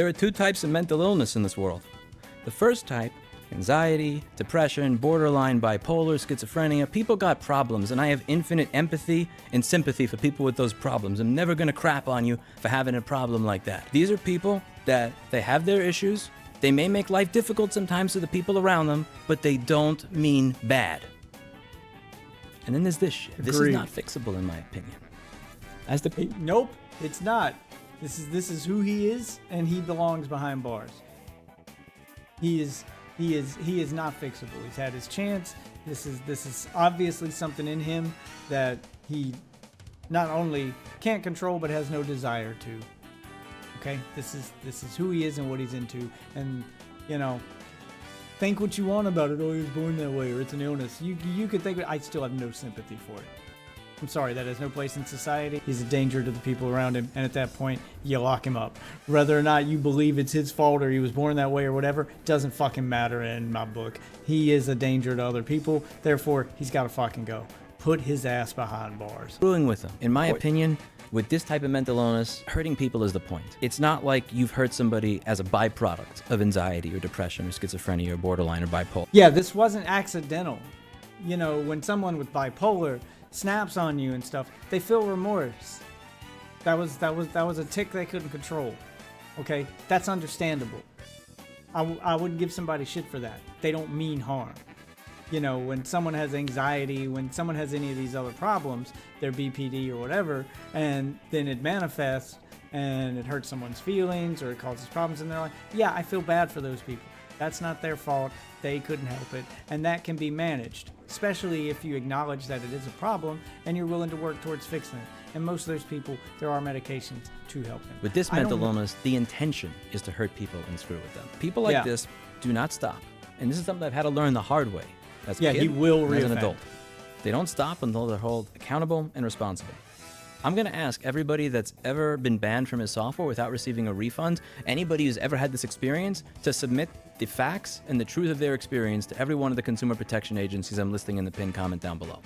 There are two types of mental illness in this world. The first type, anxiety, depression, borderline bipolar, schizophrenia. People got problems, and I have infinite empathy and sympathy for people with those problems. I'm never gonna crap on you for having a problem like that. These are people that they have their issues. They may make life difficult sometimes to the people around them, but they don't mean bad. And then there's this shit. This is not fixable in my opinion. Nope, it's not. This is who he is, and he belongs behind bars. He is not fixable. He's had his chance. This is obviously something in him that he not only can't control but has no desire to. Okay? This is who he is and what he's into. And think what you want about it. Oh, he was born that way, or it's an illness. You could think I still have no sympathy for it. I'm sorry, that has no place in society. He's a danger to the people around him, and at that point, you lock him up. Whether or not you believe it's his fault or he was born that way or whatever, doesn't fucking matter in my book. He is a danger to other people, therefore, he's gotta fucking go. Put his ass behind bars. Screwing with them. In my opinion, with this type of mental illness, hurting people is the point. It's not like you've hurt somebody as a byproduct of anxiety or depression or schizophrenia or borderline or bipolar. Yeah, this wasn't accidental. When someone with bipolar snaps on you and stuff, they feel remorse. That was a tick they couldn't control. Okay, that's understandable. I wouldn't give somebody shit for that. They don't mean harm. When someone has anxiety, when someone has any of these other problems, their BPD or whatever, and then it manifests and it hurts someone's feelings or it causes problems in their life. Yeah, I feel bad for those people. That's not their fault. They couldn't help it, and that can be managed, especially if you acknowledge that it is a problem and you're willing to work towards fixing it. And most of those people, there are medications to help them. With this mental illness, the intention is to hurt people and screw with them. People like this do not stop, and this is something I've had to learn the hard way as a kid, he will and as an reoffend. adult. They don't stop until they're held accountable and responsible. I'm going to ask everybody that's ever been banned from his software without receiving a refund, anybody who's ever had this experience, to submit the facts and the truth of their experience to every one of the consumer protection agencies I'm listing in the pinned comment down below.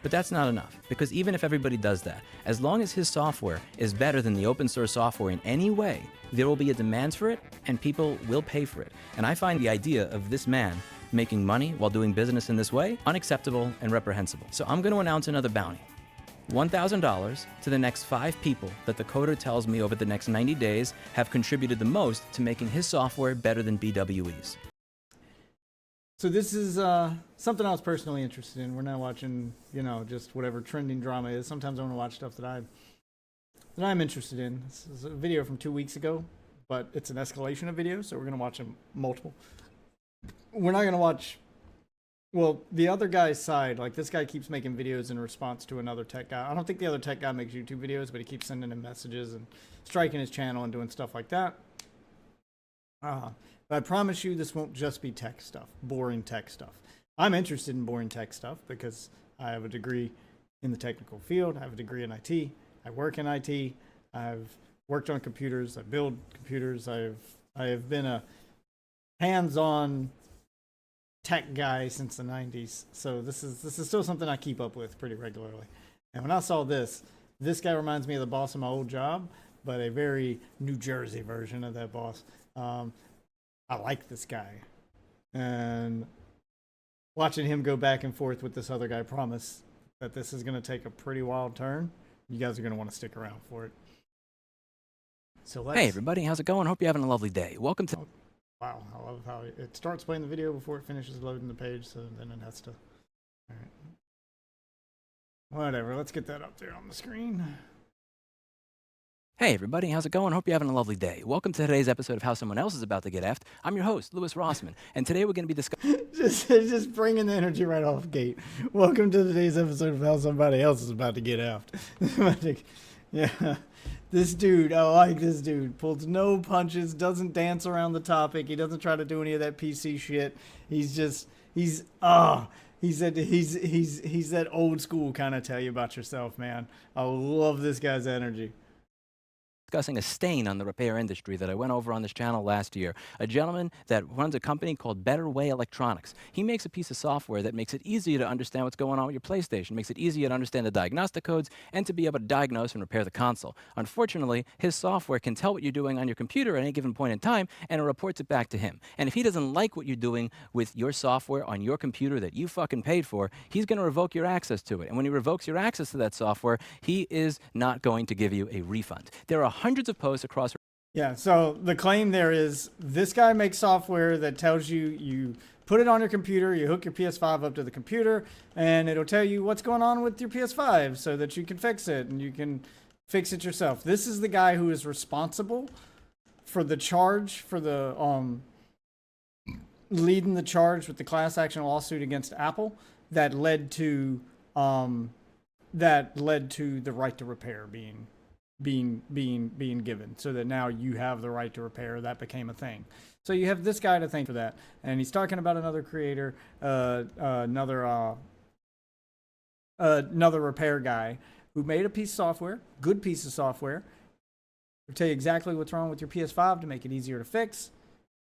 But that's not enough, because even if everybody does that, as long as his software is better than the open source software in any way, there will be a demand for it and people will pay for it. And I find the idea of this man making money while doing business in this way unacceptable and reprehensible. So I'm going to announce another bounty. $1,000 to the next 5 people that the coder tells me over the next 90 days have contributed the most to making his software better than BWE's. So this is something I was personally interested in. We're not watching, just whatever trending drama is. Sometimes I want to watch stuff that I'm interested in. This is a video from 2 weeks ago, but it's an escalation of videos, so we're going to watch them multiple. We're not going to watch... Well, the other guy's side, like this guy keeps making videos in response to another tech guy. I don't think the other tech guy makes YouTube videos, but he keeps sending him messages and striking his channel and doing stuff like that. But I promise you this won't just be tech stuff, boring tech stuff. I'm interested in boring tech stuff because I have a degree in the technical field. I have a degree in IT. I work in IT. I've worked on computers. I build computers. I have been a hands-on tech guy since the 90s, so this is still something I keep up with pretty regularly. And when I saw this guy reminds me of the boss of my old job, but a very New Jersey version of that boss. I like this guy, and watching him go back and forth with this other guy promise that this is going to take a pretty wild turn. You guys are going to want to stick around for it. So Hey everybody, how's it going? Hope you're having a lovely day. Welcome to... Wow, I love how it starts playing the video before it finishes loading the page, so then it has to... Alright. Whatever, let's get that up there on the screen. Hey everybody, how's it going? Hope you're having a lovely day. Welcome to today's episode of How Someone Else is About to Get Effed. I'm your host, Louis Rossman, and today we're going to be discussing... just bringing the energy right off gate. Welcome to today's episode of How Somebody Else is About to Get Effed. Yeah. This dude, I like this dude. Pulls no punches, doesn't dance around the topic. He doesn't try to do any of that PC shit. He's that old school kind of tell you about yourself, man. I love this guy's energy. discussing a stain on the repair industry that I went over on this channel last year. A gentleman that runs a company called Better Way Electronics. He makes a piece of software that makes it easier to understand what's going on with your PlayStation, makes it easier to understand the diagnostic codes, and to be able to diagnose and repair the console. Unfortunately, his software can tell what you're doing on your computer at any given point in time, and it reports it back to him. And if he doesn't like what you're doing with your software on your computer that you fucking paid for, he's going to revoke your access to it. And when he revokes your access to that software, he is not going to give you a refund. There are hundreds of posts across. Yeah, so the claim there is this guy makes software that tells you put it on your computer, you hook your PS5 up to the computer, and it'll tell you what's going on with your PS5 so that you can fix it and you can fix it yourself. This is the guy who is responsible for the charge, for the leading the charge with the class action lawsuit against Apple that led to the right to repair being given, so that now you have the right to repair. That became a thing. So you have this guy to thank for that, and he's talking about another creator, another repair guy who made a piece of software, good piece of software, to tell you exactly what's wrong with your PS5 to make it easier to fix.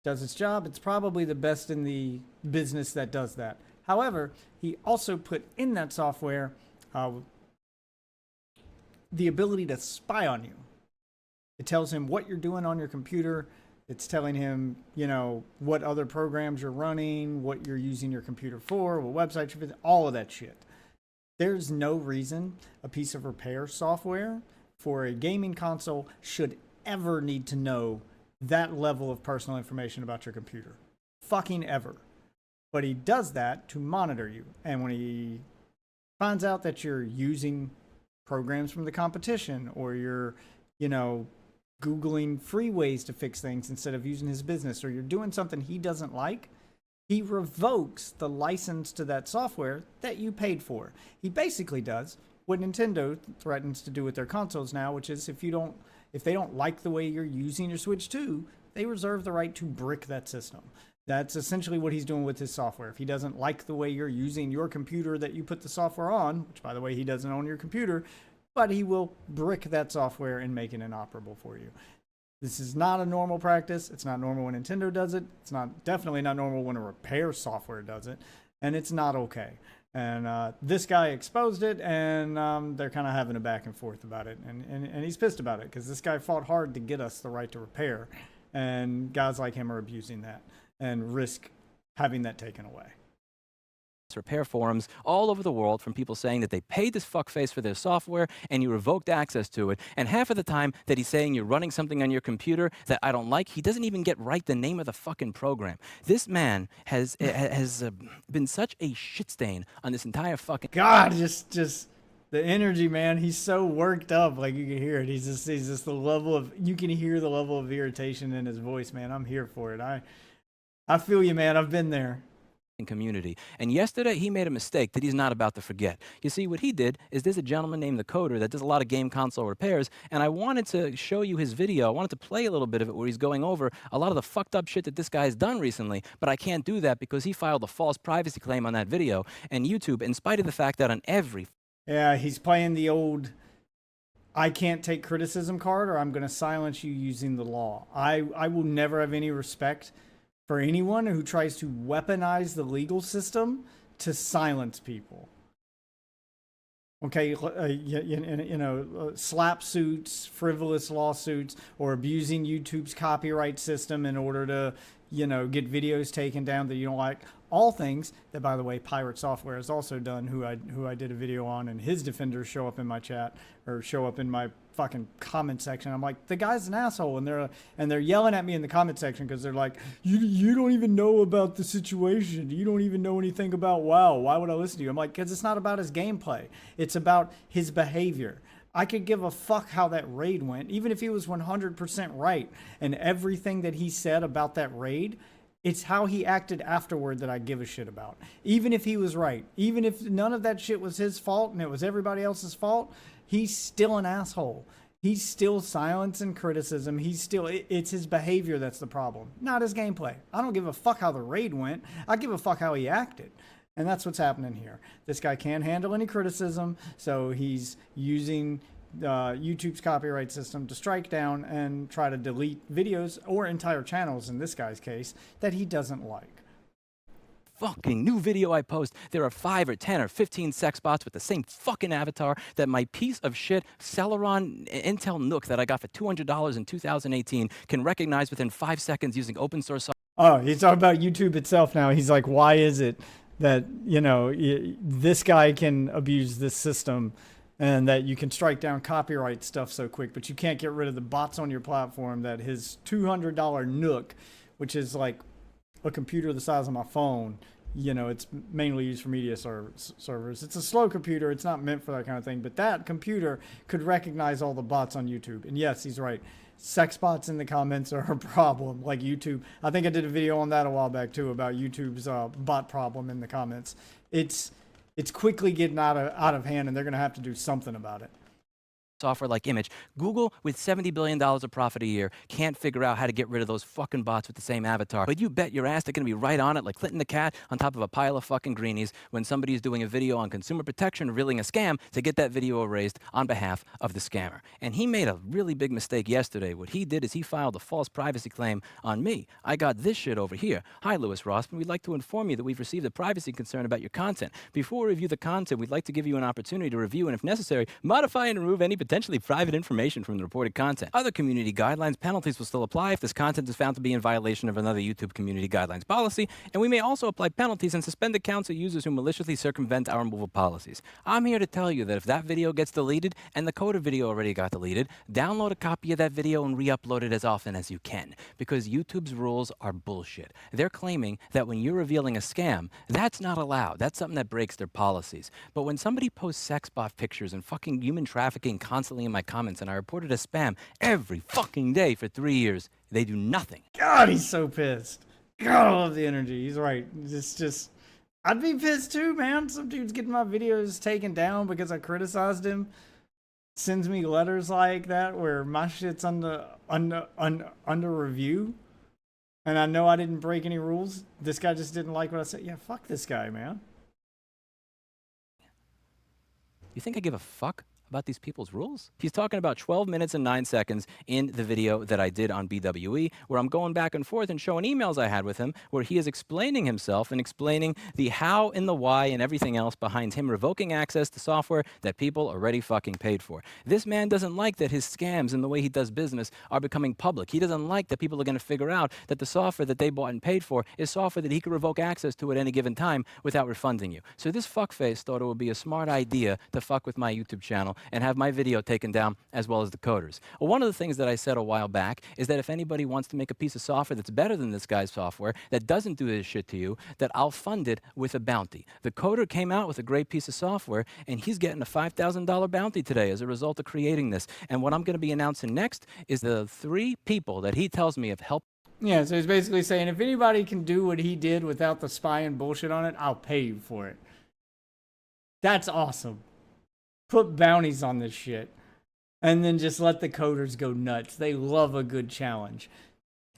Does its job. It's probably the best in the business that does that. However, he also put in that software the ability to spy on you. It tells him what you're doing on your computer. It's telling him, what other programs you're running, what you're using your computer for, what websites you're visiting, all of that shit. There's no reason a piece of repair software for a gaming console should ever need to know that level of personal information about your computer. Fucking ever. But he does that to monitor you. And when he finds out that you're using programs from the competition, or you're, Googling free ways to fix things instead of using his business, or you're doing something he doesn't like, he revokes the license to that software that you paid for. He basically does what Nintendo threatens to do with their consoles now, which is if they don't like the way you're using your Switch 2, they reserve the right to brick that system. That's essentially what he's doing with his software. If he doesn't like the way you're using your computer that you put the software on, which, by the way, he doesn't own your computer, but he will brick that software and make it inoperable for you. This is not a normal practice. It's not normal when Nintendo does it. It's definitely not normal when a repair software does it. And it's not okay. And this guy exposed it, and they're kind of having a back and forth about it. And he's pissed about it because this guy fought hard to get us the right to repair. And guys like him are abusing that and risk having that taken away. Repair forums all over the world from people saying that they paid this fuckface for their software and you revoked access to it. And half of the time that he's saying you're running something on your computer that I don't like, he doesn't even get right the name of the fucking program. This man has been such a shit stain on this entire fucking... God, just the energy, man. He's so worked up, like you can hear it. He's just the level of... You can hear the level of irritation in his voice, man. I'm here for it. I feel you, man. I've been there. Community. And yesterday he made a mistake that he's not about to forget. You see, what he did is there's a gentleman named The Coder that does a lot of game console repairs, and I wanted to show you his video. I wanted to play a little bit of it where he's going over a lot of the fucked up shit that this guy's done recently, but I can't do that because he filed a false privacy claim on that video, and YouTube, in spite of the fact that on every... Yeah, he's playing the old I can't take criticism card, or I'm going to silence you using the law. I will never have any respect for anyone who tries to weaponize the legal system to silence people. Okay, slap suits, frivolous lawsuits, or abusing YouTube's copyright system in order to, get videos taken down that you don't like. All things that, by the way, Pirate Software has also done, who I did a video on, and his defenders show up in my chat, or show up in my fucking comment section. I'm like, the guy's an asshole, and they're yelling at me in the comment section because they're like, you don't even know about the situation. You don't even know anything about WoW. Why would I listen to you? I'm like, because it's not about his gameplay. It's about his behavior. I could give a fuck how that raid went, even if he was 100% right, and everything that he said about that raid. It's how he acted afterward that I give a shit about. Even if he was right, even if none of that shit was his fault and it was everybody else's fault, he's still an asshole. He's still silencing criticism. It's his behavior that's the problem, not his gameplay. I don't give a fuck how the raid went. I give a fuck how he acted. And that's what's happening here. This guy can't handle any criticism, so he's using YouTube's copyright system to strike down and try to delete videos or entire channels, in this guy's case, that he doesn't like. Fucking new video I post, there are 5 or 10 or 15 sex bots with the same fucking avatar that my piece of shit Celeron Intel Nook that I got for $200 in 2018 can recognize within 5 seconds using open source software. Oh, he's talking about YouTube itself now. He's like, why is it that, you know, this guy can abuse this system and that you can strike down copyright stuff so quick, but you can't get rid of the bots on your platform that his $200 Nook, which is like a computer the size of my phone, you know, it's mainly used for media servers. It's a slow computer. It's not meant for that kind of thing, but that computer could recognize all the bots on YouTube. And yes, he's right. Sex bots in the comments are a problem, like YouTube. I think I did a video on that a while back too, about YouTube's bot problem in the comments. It's quickly getting out of hand, and they're going to have to do something about it. Software like Image. Google, with $70 billion of profit a year, can't figure out how to get rid of those fucking bots with the same avatar. But you bet your ass they're going to be right on it like Clinton the cat on top of a pile of fucking greenies when somebody's doing a video on consumer protection revealing a scam to get that video erased on behalf of the scammer. And he made a really big mistake yesterday. What he did is he filed a false privacy claim on me. I got this shit over here. Hi, Louis Rossman. We'd like to inform you that we've received a privacy concern about your content. Before we review the content, we'd like to give you an opportunity to review and, if necessary, modify and remove any potentially private information from the reported content. Other community guidelines penalties will still apply if this content is found to be in violation of another YouTube community guidelines policy, and we may also apply penalties and suspend accounts of users who maliciously circumvent our removal policies. I'm here to tell you that if that video gets deleted, and the Coda video already got deleted, download a copy of that video and re-upload it as often as you can, because YouTube's rules are bullshit. They're claiming that when you're revealing a scam, that's not allowed. That's something that breaks their policies. But when somebody posts sex bot pictures and fucking human trafficking constantly in my comments, and I reported as spam every fucking day for 3 years, they do nothing. God, he's so pissed. God, I love the energy. He's right. It's just, I'd be pissed too, man. Some dude's getting my videos taken down because I criticized him. Sends me letters like that where my shit's under review, and I know I didn't break any rules. This guy just didn't like what I said. Yeah, fuck this guy, man. You think I give a fuck about these people's rules? He's talking about 12 minutes and 9 seconds in the video that I did on BWE, where I'm going back and forth and showing emails I had with him, where he is explaining himself and explaining the how and the why and everything else behind him revoking access to software that people already fucking paid for. This man doesn't like that his scams and the way he does business are becoming public. He doesn't like that people are going to figure out that the software that they bought and paid for is software that he could revoke access to at any given time without refunding you. So this fuckface thought it would be a smart idea to fuck with my YouTube channel and have my video taken down as well as the coders. Well, one of the things that I said a while back is that if anybody wants to make a piece of software that's better than this guy's software, that doesn't do this shit to you, that I'll fund it with a bounty. The coder came out with a great piece of software, and he's getting a $5,000 bounty today as a result of creating this. And what I'm going to be announcing next is the 3 people that he tells me have helped. Yeah, so he's basically saying if anybody can do what he did without the spy and bullshit on it, I'll pay you for it. That's awesome. Put bounties on this shit. And then just let the coders go nuts. They love a good challenge.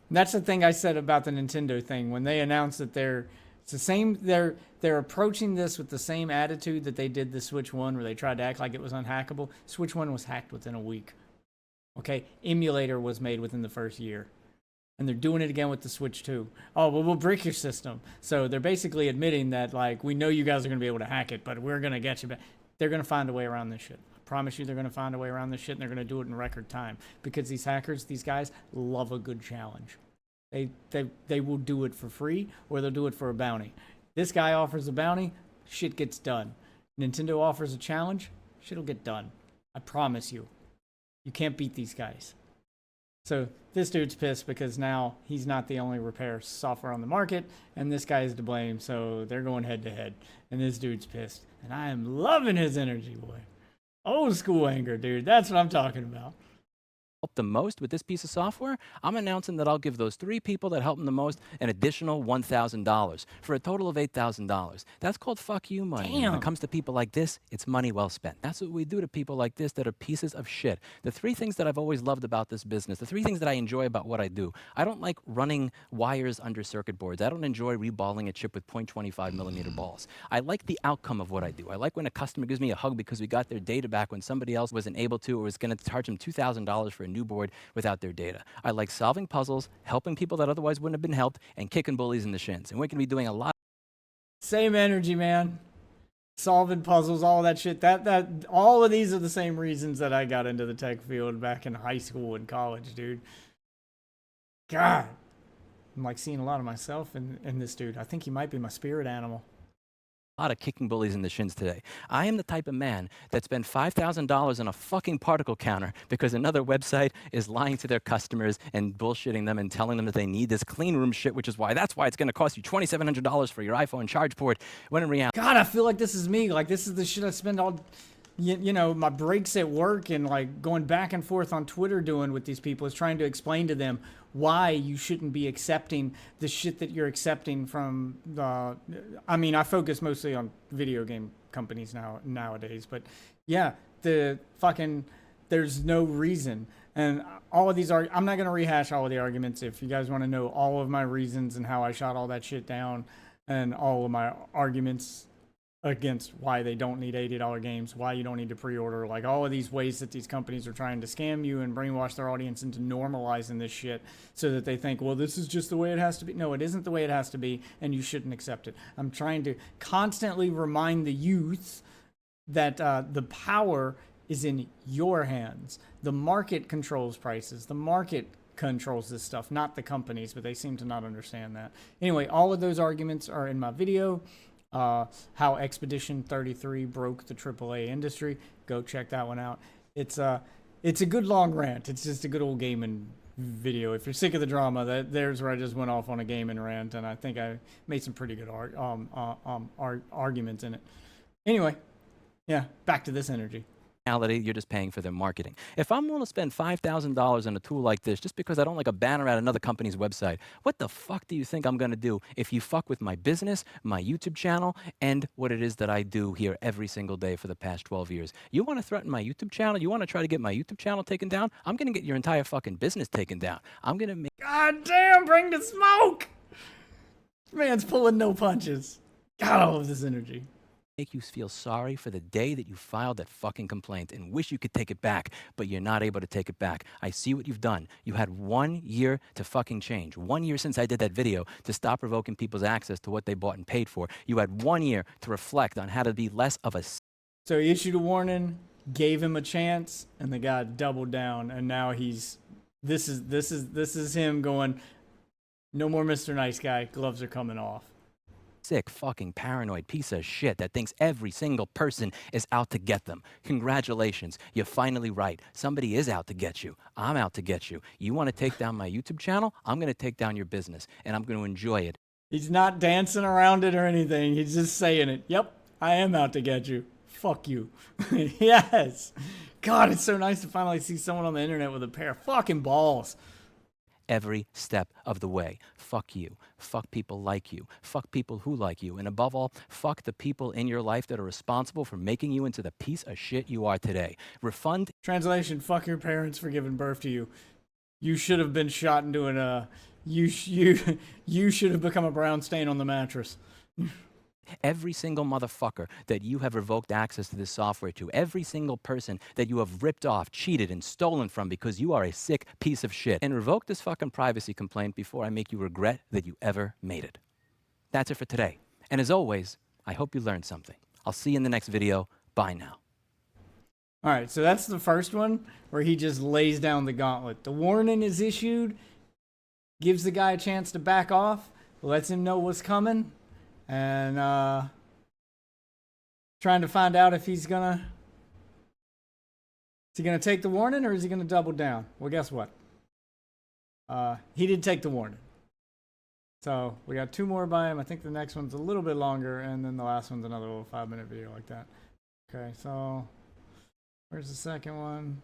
And that's the thing I said about the Nintendo thing. When they announced that they're approaching this with the same attitude that they did the Switch 1, where they tried to act like it was unhackable. Switch 1 was hacked within a week. Okay? Emulator was made within the first year. And they're doing it again with the Switch 2. Oh, well, we'll break your system. So they're basically admitting that, like, we know you guys are going to be able to hack it, but we're going to get you back. They're going to find a way around this shit. I promise you they're going to find a way around this shit, and they're going to do it in record time. Because these hackers, these guys, love a good challenge. They will do it for free, or they'll do it for a bounty. This guy offers a bounty, shit gets done. Nintendo offers a challenge, shit'll get done. I promise you. You can't beat these guys. So this dude's pissed because now he's not the only repair software on the market, and this guy is to blame, so they're going head to head. And this dude's pissed. And I am loving his energy, boy. Old school anger, dude. That's what I'm talking about. help the most with this piece of software, I'm announcing that I'll give those 3 people that help them the most an additional $1,000 for a total of $8,000. That's called fuck you money. And when it comes to people like this, it's money well spent. That's what we do to people like this that are pieces of shit. The 3 things that I've always loved about this business, the 3 things that I enjoy about what I do. I don't like running wires under circuit boards. I don't enjoy reballing a chip with 0.25 millimeter balls. I like the outcome of what I do. I like when a customer gives me a hug because we got their data back when somebody else wasn't able to or was going to charge them $2,000 for a new board without their data. I like solving puzzles, helping people that otherwise wouldn't have been helped, and kicking bullies in the shins. And we're going to be doing a lot. Same energy, man. Solving puzzles, all that shit. That all of these are the same reasons that I got into the tech field back in high school and college, dude. God. I'm like seeing a lot of myself in this dude. I think he might be my spirit animal. Of kicking bullies in the shins today. I am the type of man that spent $5,000 on a fucking particle counter because another website is lying to their customers and bullshitting them and telling them that they need this clean room shit, which is why it's going to cost you $2,700 for your iPhone charge port, when in reality, God, I feel like this is me. Like, this is the shit I spend all, you know, my breaks at work and like going back and forth on Twitter doing with these people is trying to explain to them why you shouldn't be accepting the shit that you're accepting from the, I mean, I focus mostly on video game companies nowadays, but yeah, the fucking, there's no reason. And all of these are, I'm not going to rehash all of the arguments. If you guys want to know all of my reasons and how I shot all that shit down and all of my arguments against why they don't need $80 games, why you don't need to pre-order, like all of these ways that these companies are trying to scam you and brainwash their audience into normalizing this shit so that they think, well, this is just the way it has to be. No, it isn't the way it has to be, and you shouldn't accept it. I'm trying to constantly remind the youth that the power is in your hands. The market controls prices. The market controls this stuff, not the companies, but they seem to not understand that. Anyway, all of those arguments are in my video. How Expedition 33 broke the AAA industry. Go check that one out. It's a good long rant. It's just a good old gaming video. If you're sick of the drama, there's where I just went off on a gaming rant, and I think I made some pretty good arguments in it. Anyway, yeah, back to this energy. You're just paying for their marketing. If I'm willing to spend $5,000 on a tool like this just because I don't like a banner at another company's website, what the fuck do you think I'm going to do if you fuck with my business, my YouTube channel, and what it is that I do here every single day for the past 12 years? You want to threaten my YouTube channel? You want to try to get my YouTube channel taken down? I'm going to get your entire fucking business taken down. I'm going to make... God damn, bring the smoke! This man's pulling no punches. God, I love this energy. Make you feel sorry for the day that you filed that fucking complaint and wish you could take it back, but you're not able to take it back. I see what you've done. You had 1 year to fucking change. 1 year since I did that video to stop revoking people's access to what they bought and paid for. You had 1 year to reflect on how to be less of a... So he issued a warning, gave him a chance, and the guy doubled down, and now he's... This is him going, no more Mr. Nice Guy, gloves are coming off. Sick, fucking paranoid piece of shit that thinks every single person is out to get them. Congratulations, you're finally right. Somebody is out to get you. I'm out to get you. You want to take down my YouTube channel? I'm going to take down your business, and I'm going to enjoy it. He's not dancing around it or anything. He's just saying it. Yep, I am out to get you. Fuck you. Yes. God, it's so nice to finally see someone on the internet with a pair of fucking balls. Every step of the way. Fuck you. Fuck people like you. Fuck people who like you. And above all, fuck the people in your life that are responsible for making you into the piece of shit you are today. Refund. Translation, fuck your parents for giving birth to you. You should have been shot into an, you should have become a brown stain on the mattress. Every single motherfucker that you have revoked access to this software to, every single person that you have ripped off, cheated, and stolen from because you are a sick piece of shit. And revoke this fucking privacy complaint before I make you regret that you ever made it. That's it for today. And as always, I hope you learned something. I'll see you in the next video. Bye now. All right, so that's the first one where he just lays down the gauntlet. The warning is issued, gives the guy a chance to back off, lets him know what's coming. And trying to find out if is he gonna take the warning or is he gonna double down? Well, guess what? He did take the warning. So we got 2 more by him. I think the next one's a little bit longer, and then the last one's another little 5-minute video like that. Okay, so where's the second one?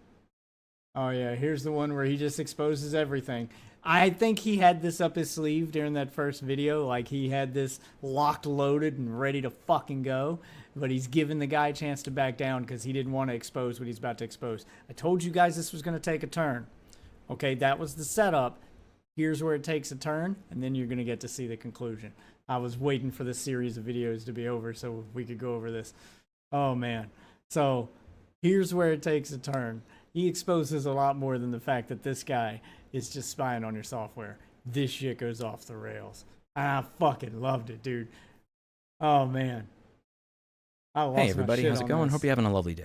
Oh yeah, here's the one where he just exposes everything. I think he had this up his sleeve during that first video, like he had this locked, loaded, and ready to fucking go. But he's giving the guy a chance to back down because he didn't want to expose what he's about to expose. I told you guys this was going to take a turn. Okay, that was the setup. Here's where it takes a turn, and then you're going to get to see the conclusion. I was waiting for this series of videos to be over so we could go over this. Oh man. So here's where it takes a turn. He exposes a lot more than the fact that this guy is just spying on your software. This shit goes off the rails. I fucking loved it, dude. Oh man. Hey everybody, how's it going? Hope you're having a lovely day.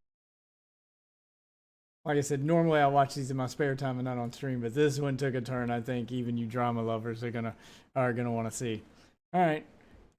Like I said, normally I watch these in my spare time and not on stream, but this one took a turn. I think even you drama lovers are gonna want to see. All right,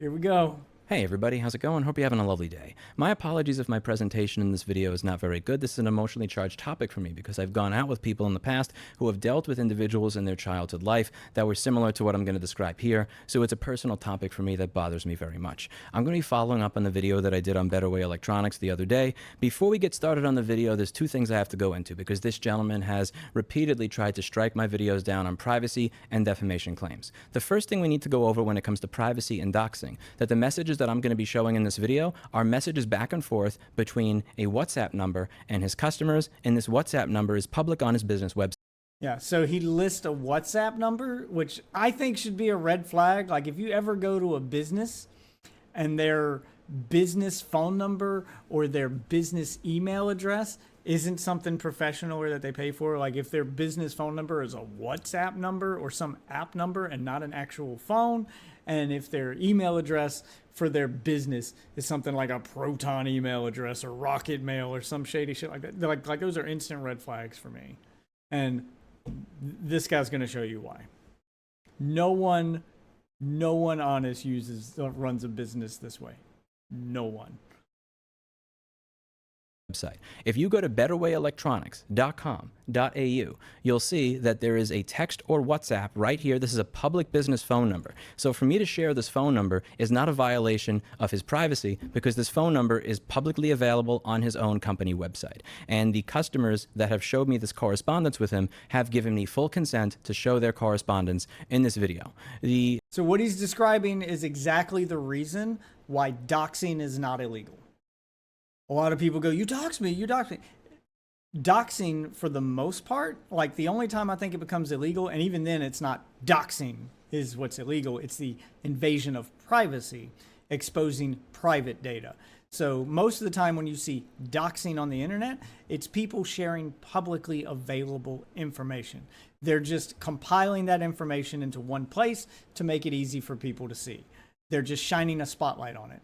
here we go. Hey everybody, how's it going? Hope you're having a lovely day. My apologies if my presentation in this video is not very good. This is an emotionally charged topic for me because I've gone out with people in the past who have dealt with individuals in their childhood life that were similar to what I'm going to describe here, so it's a personal topic for me that bothers me very much. I'm going to be following up on the video that I did on Better Way Electronics the other day. Before we get started on the video, there's two things I have to go into because this gentleman has repeatedly tried to strike my videos down on privacy and defamation claims. The first thing we need to go over when it comes to privacy and doxing, that the messages that I'm going to be showing in this video are messages back and forth between a WhatsApp number and his customers, and this WhatsApp number is public on his business website. Yeah, so he lists a WhatsApp number, which I think should be a red flag. Like if you ever go to a business and their business phone number or their business email address isn't something professional or that they pay for, like if their business phone number is a WhatsApp number or some app number and not an actual phone, and if their email address for their business is something like a Proton email address or Rocket Mail or some shady shit like that, like those are instant red flags for me. And this guy's going to show you why. No one honest runs a business this way. No one. Website. If you go to betterwayelectronics.com.au, you'll see that there is a text or WhatsApp right here. This is a public business phone number. So for me to share this phone number is not a violation of his privacy because this phone number is publicly available on his own company website. And the customers that have showed me this correspondence with him have given me full consent to show their correspondence in this video. So what he's describing is exactly the reason why doxing is not illegal. A lot of people go, you dox me, you dox me. Doxing, for the most part, like the only time I think it becomes illegal, and even then it's not doxing is what's illegal, it's the invasion of privacy, exposing private data. So most of the time when you see doxing on the internet, it's people sharing publicly available information. They're just compiling that information into one place to make it easy for people to see. They're just shining a spotlight on it.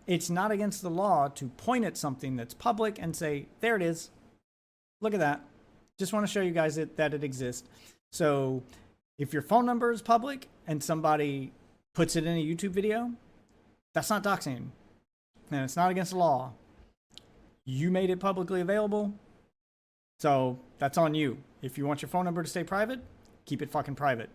It's not against the law to point at something that's public and say, there it is. Look at that. Just want to show you guys that it exists. So if your phone number is public and somebody puts it in a YouTube video, that's not doxing. And it's not against the law. You made it publicly available. So that's on you. If you want your phone number to stay private, keep it fucking private.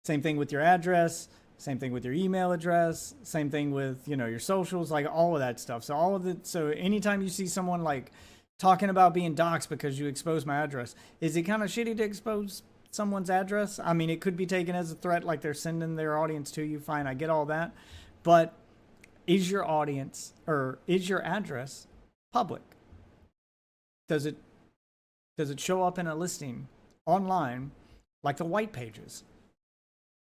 Same thing with your address. Same thing with your email address, same thing with, your socials, like all of that stuff. So anytime you see someone like talking about being doxxed because you exposed my address, is it kind of shitty to expose someone's address? I mean, it could be taken as a threat, like they're sending their audience to you. Fine, I get all that. But is your audience or is your address public? Does it show up in a listing online like the white pages?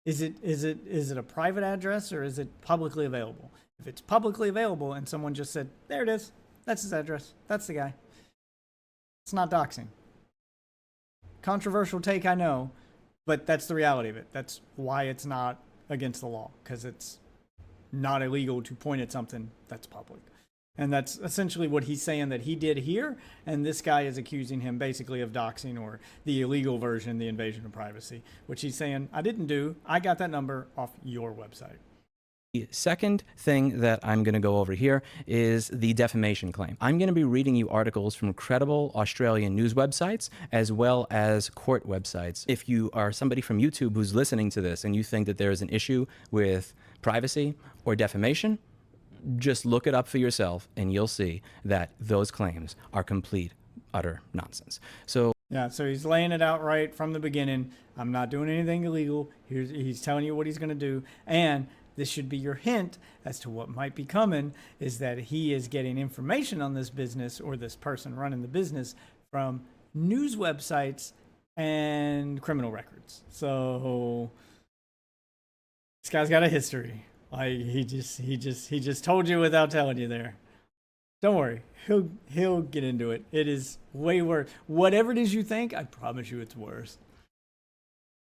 Is it a private address or is it publicly available? If it's publicly available and someone just said, there it is, that's his address, that's the guy, it's not doxing. Controversial take, I know, but that's the reality of it. That's why it's not against the law, because it's not illegal to point at something that's public. And that's essentially what he's saying that he did here. And this guy is accusing him basically of doxing, or the illegal version, the invasion of privacy, which he's saying, I didn't do. I got that number off your website. The second thing that I'm going to go over here is the defamation claim. I'm going to be reading you articles from credible Australian news websites as well as court websites. If you are somebody from YouTube who's listening to this and you think that there is an issue with privacy or defamation, just look it up for yourself and you'll see that those claims are complete, utter nonsense. So Yeah, so he's laying it out right from the beginning. I'm not doing anything illegal. He's telling you what he's going to do. And this should be your hint as to what might be coming, is that he is getting information on this business, or this person running the business, from news websites and criminal records. So this guy's got a history. Like he just told you without telling you there. Don't worry, he'll get into it. It is way worse. Whatever it is you think, I promise you it's worse.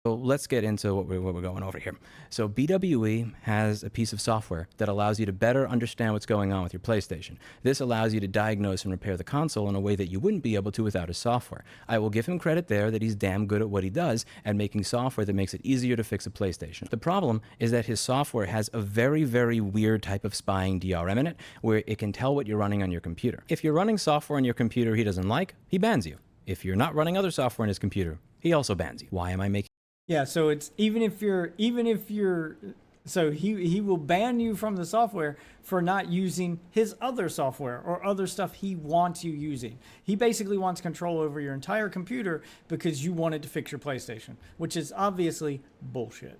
So let's get into what we're going over here. So BWE has a piece of software that allows you to better understand what's going on with your PlayStation. This allows you to diagnose and repair the console in a way that you wouldn't be able to without his software. I will give him credit there that he's damn good at what he does and making software that makes it easier to fix a PlayStation. The problem is that his software has a very, very weird type of spying DRM in it, where it can tell what you're running on your computer. If you're running software on your computer he doesn't like, he bans you. If you're not running other software on his computer, he also bans you. Why am I making... Yeah, so it's even if you're so he will ban you from the software for not using his other software or other stuff he wants you using. He basically wants control over your entire computer because you wanted to fix your PlayStation, which is obviously bullshit.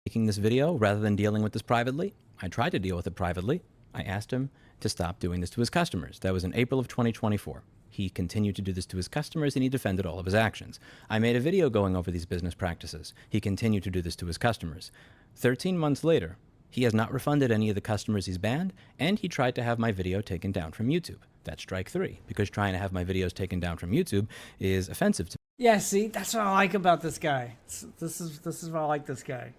Making this video rather than dealing with this privately? I tried to deal with it privately. I asked him to stop doing this to his customers. That was in April of 2024. He continued to do this to his customers, and he defended all of his actions. I made a video going over these business practices. He continued to do this to his customers. 13 months later, he has not refunded any of the customers he's banned, and he tried to have my video taken down from YouTube. That's strike 3, because trying to have my videos taken down from YouTube is offensive to me. Yeah, see, that's what I like about this guy. This is what I like this guy.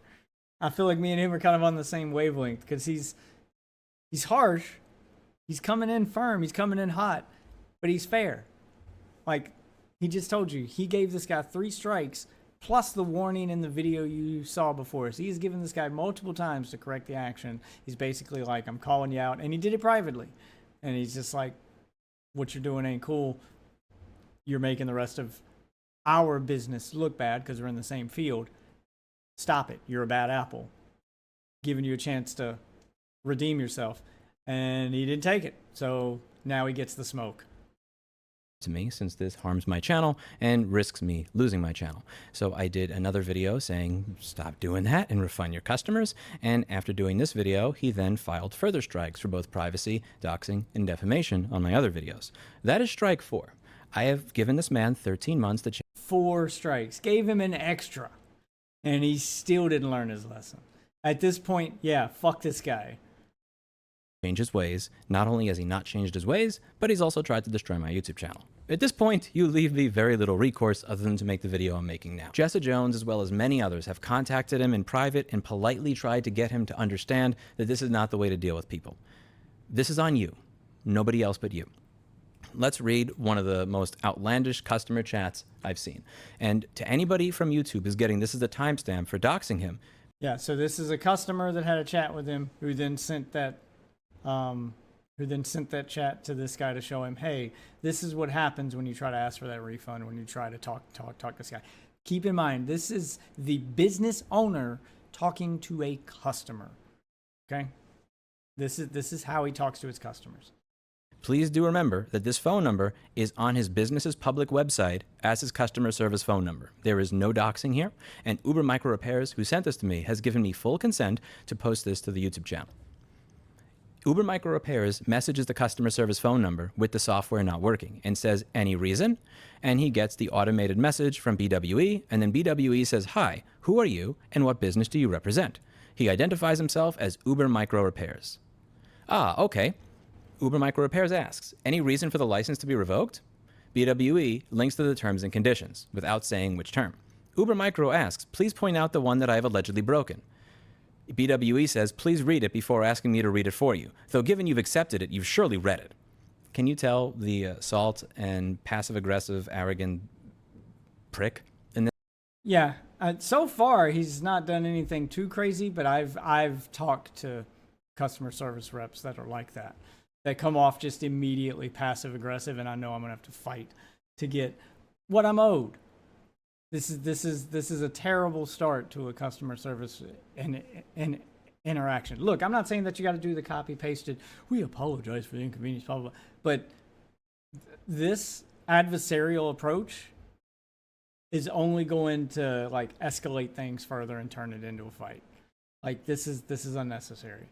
I feel like me and him are kind of on the same wavelength, because he's harsh. He's coming in firm. He's coming in hot. But he's fair. Like, he just told you, he gave this guy 3 strikes, plus the warning in the video you saw before. So he's given this guy multiple times to correct the action. He's basically like, I'm calling you out. And he did it privately. And he's just like, what you're doing ain't cool. You're making the rest of our business look bad because we're in the same field. Stop it. You're a bad apple. Giving you a chance to redeem yourself. And he didn't take it. So now he gets the smoke. To me, since this harms my channel and risks me losing my channel. So I did another video saying stop doing that and refund your customers, and after doing this video he then filed further strikes for both privacy, doxing, and defamation on my other videos. That is strike 4. I have given this man 13 months to 4 strikes, gave him an extra, and he still didn't learn his lesson. At this point, yeah, fuck this guy. Change his ways. Not only has he not changed his ways, but he's also tried to destroy my YouTube channel. At this point, you leave me very little recourse other than to make the video I'm making now. Jessa Jones, as well as many others, have contacted him in private and politely tried to get him to understand that this is not the way to deal with people. This is on you. Nobody else but you. Let's read one of the most outlandish customer chats I've seen. And to anybody from YouTube who's getting this is a timestamp for doxing him. Yeah, so this is a customer that had a chat with him who then sent that chat to this guy to show him, hey, this is what happens when you try to ask for that refund, when you try to talk this guy. Keep in mind, this is the business owner talking to a customer. Okay? This is how he talks to his customers. Please do remember that this phone number is on his business's public website as his customer service phone number. There is no doxing here, and Uber Micro Repairs, who sent this to me, has given me full consent to post this to the YouTube channel. Uber Micro Repairs messages the customer service phone number with the software not working and says, any reason? And he gets the automated message from BWE, and then BWE says, hi, who are you and what business do you represent? He identifies himself as Uber Micro Repairs. Ah, okay. Uber Micro Repairs asks, any reason for the license to be revoked? BWE links to the terms and conditions without saying which term. Uber Micro asks, please point out the one that I have allegedly broken. BWE says, please read it before asking me to read it for you. Though given you've accepted it, you've surely read it. Can you tell the assault and passive-aggressive, arrogant prick in this? Yeah, so far he's not done anything too crazy, but I've talked to customer service reps that are like that. They come off just immediately passive-aggressive, and I know I'm gonna have to fight to get what I'm owed. This is a terrible start to a customer service and interaction. Look, I'm not saying that you got to do the copy pasted. We apologize for the inconvenience, blah blah blah. But this adversarial approach is only going to like escalate things further and turn it into a fight. Like this is unnecessary.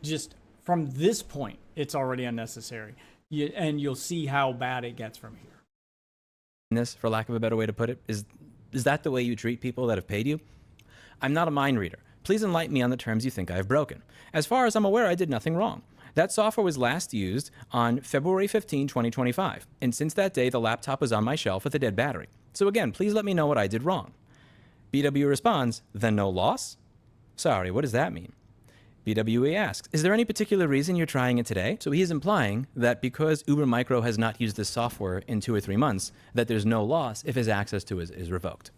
Just from this point, it's already unnecessary. And you'll see how bad it gets from here. This, for lack of a better way to put it, is that the way you treat people that have paid you? I'm not a mind reader. Please enlighten me on the terms you think I have broken. As far as I'm aware, I did nothing wrong. That software was last used on February 15, 2025, and since that day, the laptop was on my shelf with a dead battery. So again, please let me know what I did wrong. BW responds, then no loss? Sorry, what does that mean? BWE asks, is there any particular reason you're trying it today? So he's implying that because Uber Micro has not used this software in 2 or 3 months, that there's no loss if his access to it is revoked.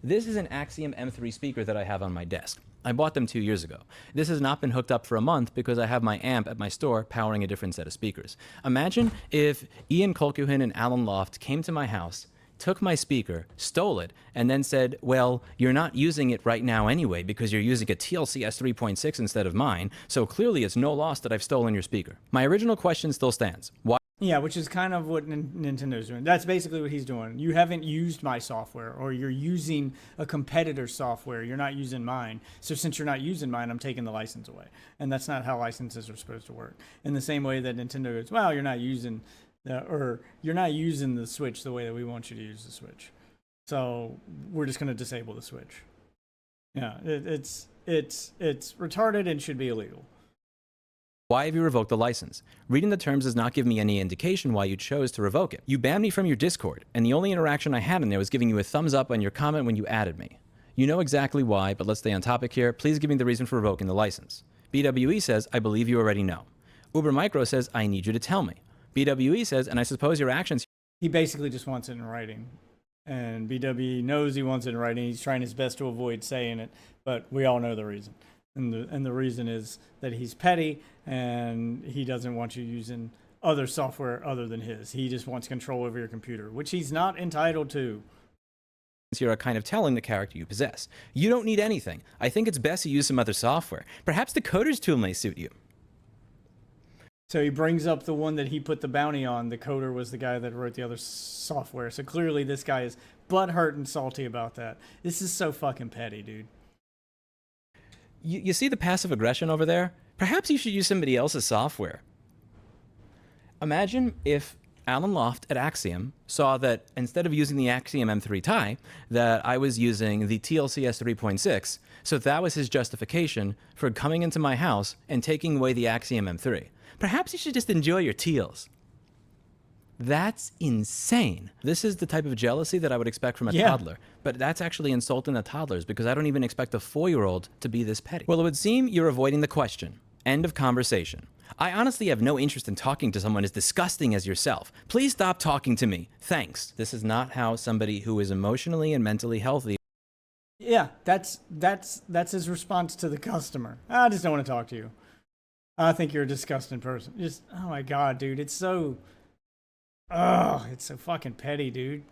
This is an Axiom M3 speaker that I have on my desk. I bought them 2 years ago. This has not been hooked up for a month because I have my amp at my store powering a different set of speakers. Imagine if Ian Colquhoun and Alan Loft came to my house, took my speaker, stole it, and then said, well, you're not using it right now anyway because you're using a TLCS 3.6 instead of mine, so clearly it's no loss that I've stolen your speaker. My original question still stands. Why? Yeah, which is kind of what Nintendo's doing. That's basically what he's doing. You haven't used my software, or you're using a competitor's software. You're not using mine. So since you're not using mine, I'm taking the license away. And that's not how licenses are supposed to work. In the same way that Nintendo goes, well, you're not using the Switch the way that we want you to use the Switch. So we're just going to disable the Switch. Yeah, it's retarded and should be illegal. Why have you revoked the license? Reading the terms does not give me any indication why you chose to revoke it. You banned me from your Discord, and the only interaction I had in there was giving you a thumbs up on your comment when you added me. You know exactly why, but let's stay on topic here. Please give me the reason for revoking the license. BWE says, I believe you already know. Uber Micro says, I need you to tell me. BWE says, and I suppose your actions... He basically just wants it in writing. And BWE knows he wants it in writing. He's trying his best to avoid saying it, but we all know the reason. And the reason is that he's petty and he doesn't want you using other software other than his. He just wants control over your computer, which he's not entitled to. You're kind of telling the character you possess. You don't need anything. I think it's best to use some other software. Perhaps the coder's tool may suit you. So he brings up the one that he put the bounty on. The coder was the guy that wrote the other software. So clearly this guy is butthurt and salty about that. This is so fucking petty, dude. You see the passive aggression over there? Perhaps you should use somebody else's software. Imagine if Alan Loft at Axiom saw that instead of using the Axiom M3 Ti, that I was using the TLCS 3.6, so that was his justification for coming into my house and taking away the Axiom M3. Perhaps you should just enjoy your teals. That's insane. This is the type of jealousy that I would expect from a toddler. But that's actually insulting the toddlers because I don't even expect a 4-year-old to be this petty. Well, it would seem you're avoiding the question. End of conversation. I honestly have no interest in talking to someone as disgusting as yourself. Please stop talking to me. Thanks. This is not how somebody who is emotionally and mentally healthy... Yeah, that's his response to the customer. I just don't want to talk to you. I think you're a disgusting person. Just, oh my God, dude. It's so fucking petty, dude.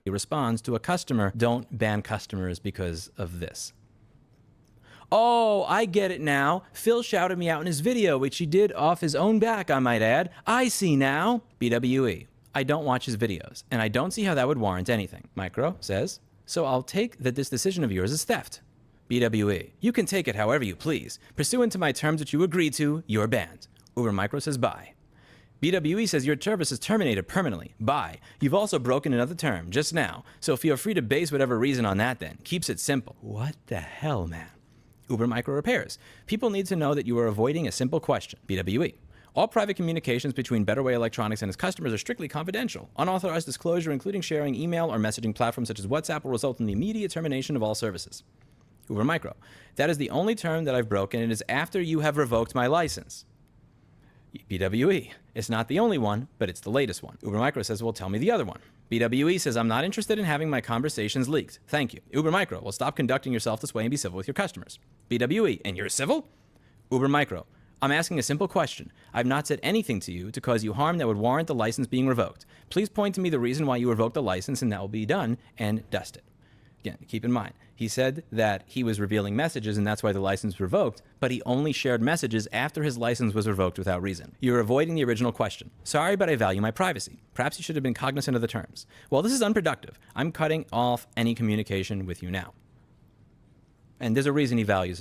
He responds to a customer, don't ban customers because of this. Oh, I get it now. Phil shouted me out in his video, which he did off his own back, I might add. I see now. BWE. I don't watch his videos, and I don't see how that would warrant anything. Micro says, so I'll take that this decision of yours is theft. BWE. You can take it however you please. Pursuant to my terms which you agreed to, you're banned. Uber Micro says bye. BWE says your service is terminated permanently. Bye. You've also broken another term just now, so feel free to base whatever reason on that then. Keeps it simple. What the hell, man? Uber Micro repairs. People need to know that you are avoiding a simple question. BWE. All private communications between Betterway Electronics and its customers are strictly confidential. Unauthorized disclosure, including sharing email or messaging platforms such as WhatsApp, will result in the immediate termination of all services. Uber Micro. That is the only term that I've broken. It is after you have revoked my license. BWE. It's not the only one, but it's the latest one. Uber Micro says, well, tell me the other one. BWE says, I'm not interested in having my conversations leaked. Thank you. Uber Micro, well, stop conducting yourself this way and be civil with your customers. BWE, and you're civil? Uber Micro, I'm asking a simple question. I've not said anything to you to cause you harm that would warrant the license being revoked. Please point to me the reason why you revoked the license and that will be done and dusted. Again, keep in mind, he said that he was revealing messages and that's why the license was revoked, but he only shared messages after his license was revoked without reason. You're avoiding the original question. Sorry, but I value my privacy. Perhaps you should have been cognizant of the terms. Well, this is unproductive. I'm cutting off any communication with you now. And there's a reason he values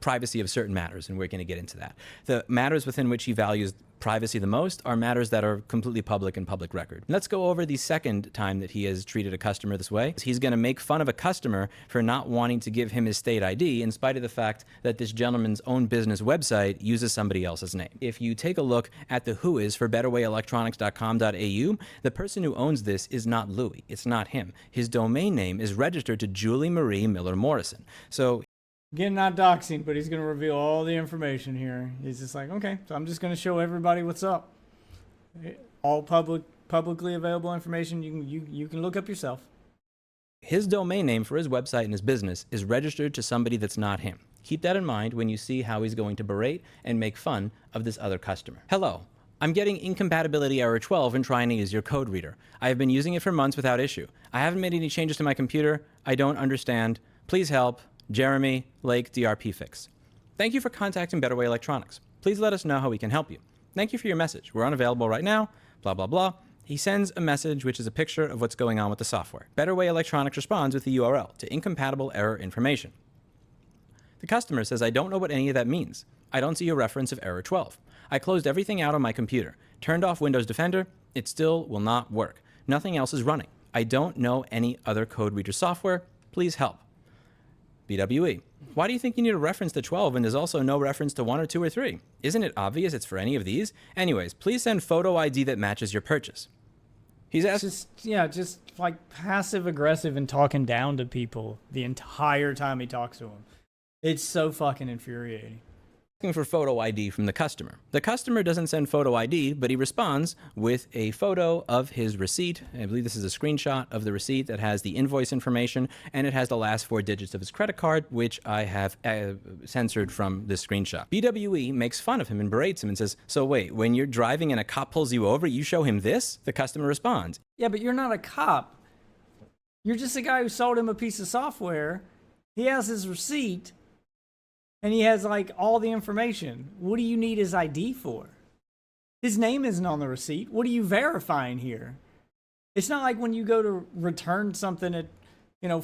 privacy of certain matters, and we're going to get into that. The matters within which he values privacy the most are matters that are completely public and public record. Let's go over the second time that he has treated a customer this way. He's going to make fun of a customer for not wanting to give him his state ID in spite of the fact that this gentleman's own business website uses somebody else's name. If you take a look at the whois for betterwayelectronics.com.au, the person who owns this is not Louis. It's not him. His domain name is registered to Julie Marie Miller Morrison. So again, not doxing, but he's going to reveal all the information here. He's just like, okay, so I'm just going to show everybody what's up. All publicly available information you can look up yourself. His domain name for his website and his business is registered to somebody that's not him. Keep that in mind when you see how he's going to berate and make fun of this other customer. Hello. I'm getting incompatibility error 12 and trying to use your code reader. I have been using it for months without issue. I haven't made any changes to my computer. I don't understand. Please help. Jeremy Lake DRP Fix. Thank you for contacting Better Way Electronics. Please let us know how we can help you. Thank you for your message. We're unavailable right now, blah, blah, blah. He sends a message which is a picture of what's going on with the software. Better Way Electronics responds with the URL to incompatible error information. The customer says, I don't know what any of that means. I don't see a reference of error 12. I closed everything out on my computer, turned off Windows Defender. It still will not work. Nothing else is running. I don't know any other code reader software. Please help. BWE. Why do you think you need a reference to 12 and there's also no reference to 1 or 2 or 3? Isn't it obvious it's for any of these? Anyways, please send photo ID that matches your purchase. He's asked. Just like passive aggressive and talking down to people the entire time he talks to them. It's so fucking infuriating. Asking for photo ID from the customer. The customer doesn't send photo ID, but he responds with a photo of his receipt. I believe this is a screenshot of the receipt that has the invoice information, and it has the last 4 digits of his credit card, which I have censored from this screenshot. BWE makes fun of him and berates him and says, so wait, when you're driving and a cop pulls you over, you show him this? The customer responds. Yeah, but you're not a cop. You're just a guy who sold him a piece of software. He has his receipt. And he has like all the information. What do you need his ID for? His name isn't on the receipt. What are you verifying here? It's not like when you go to return something at,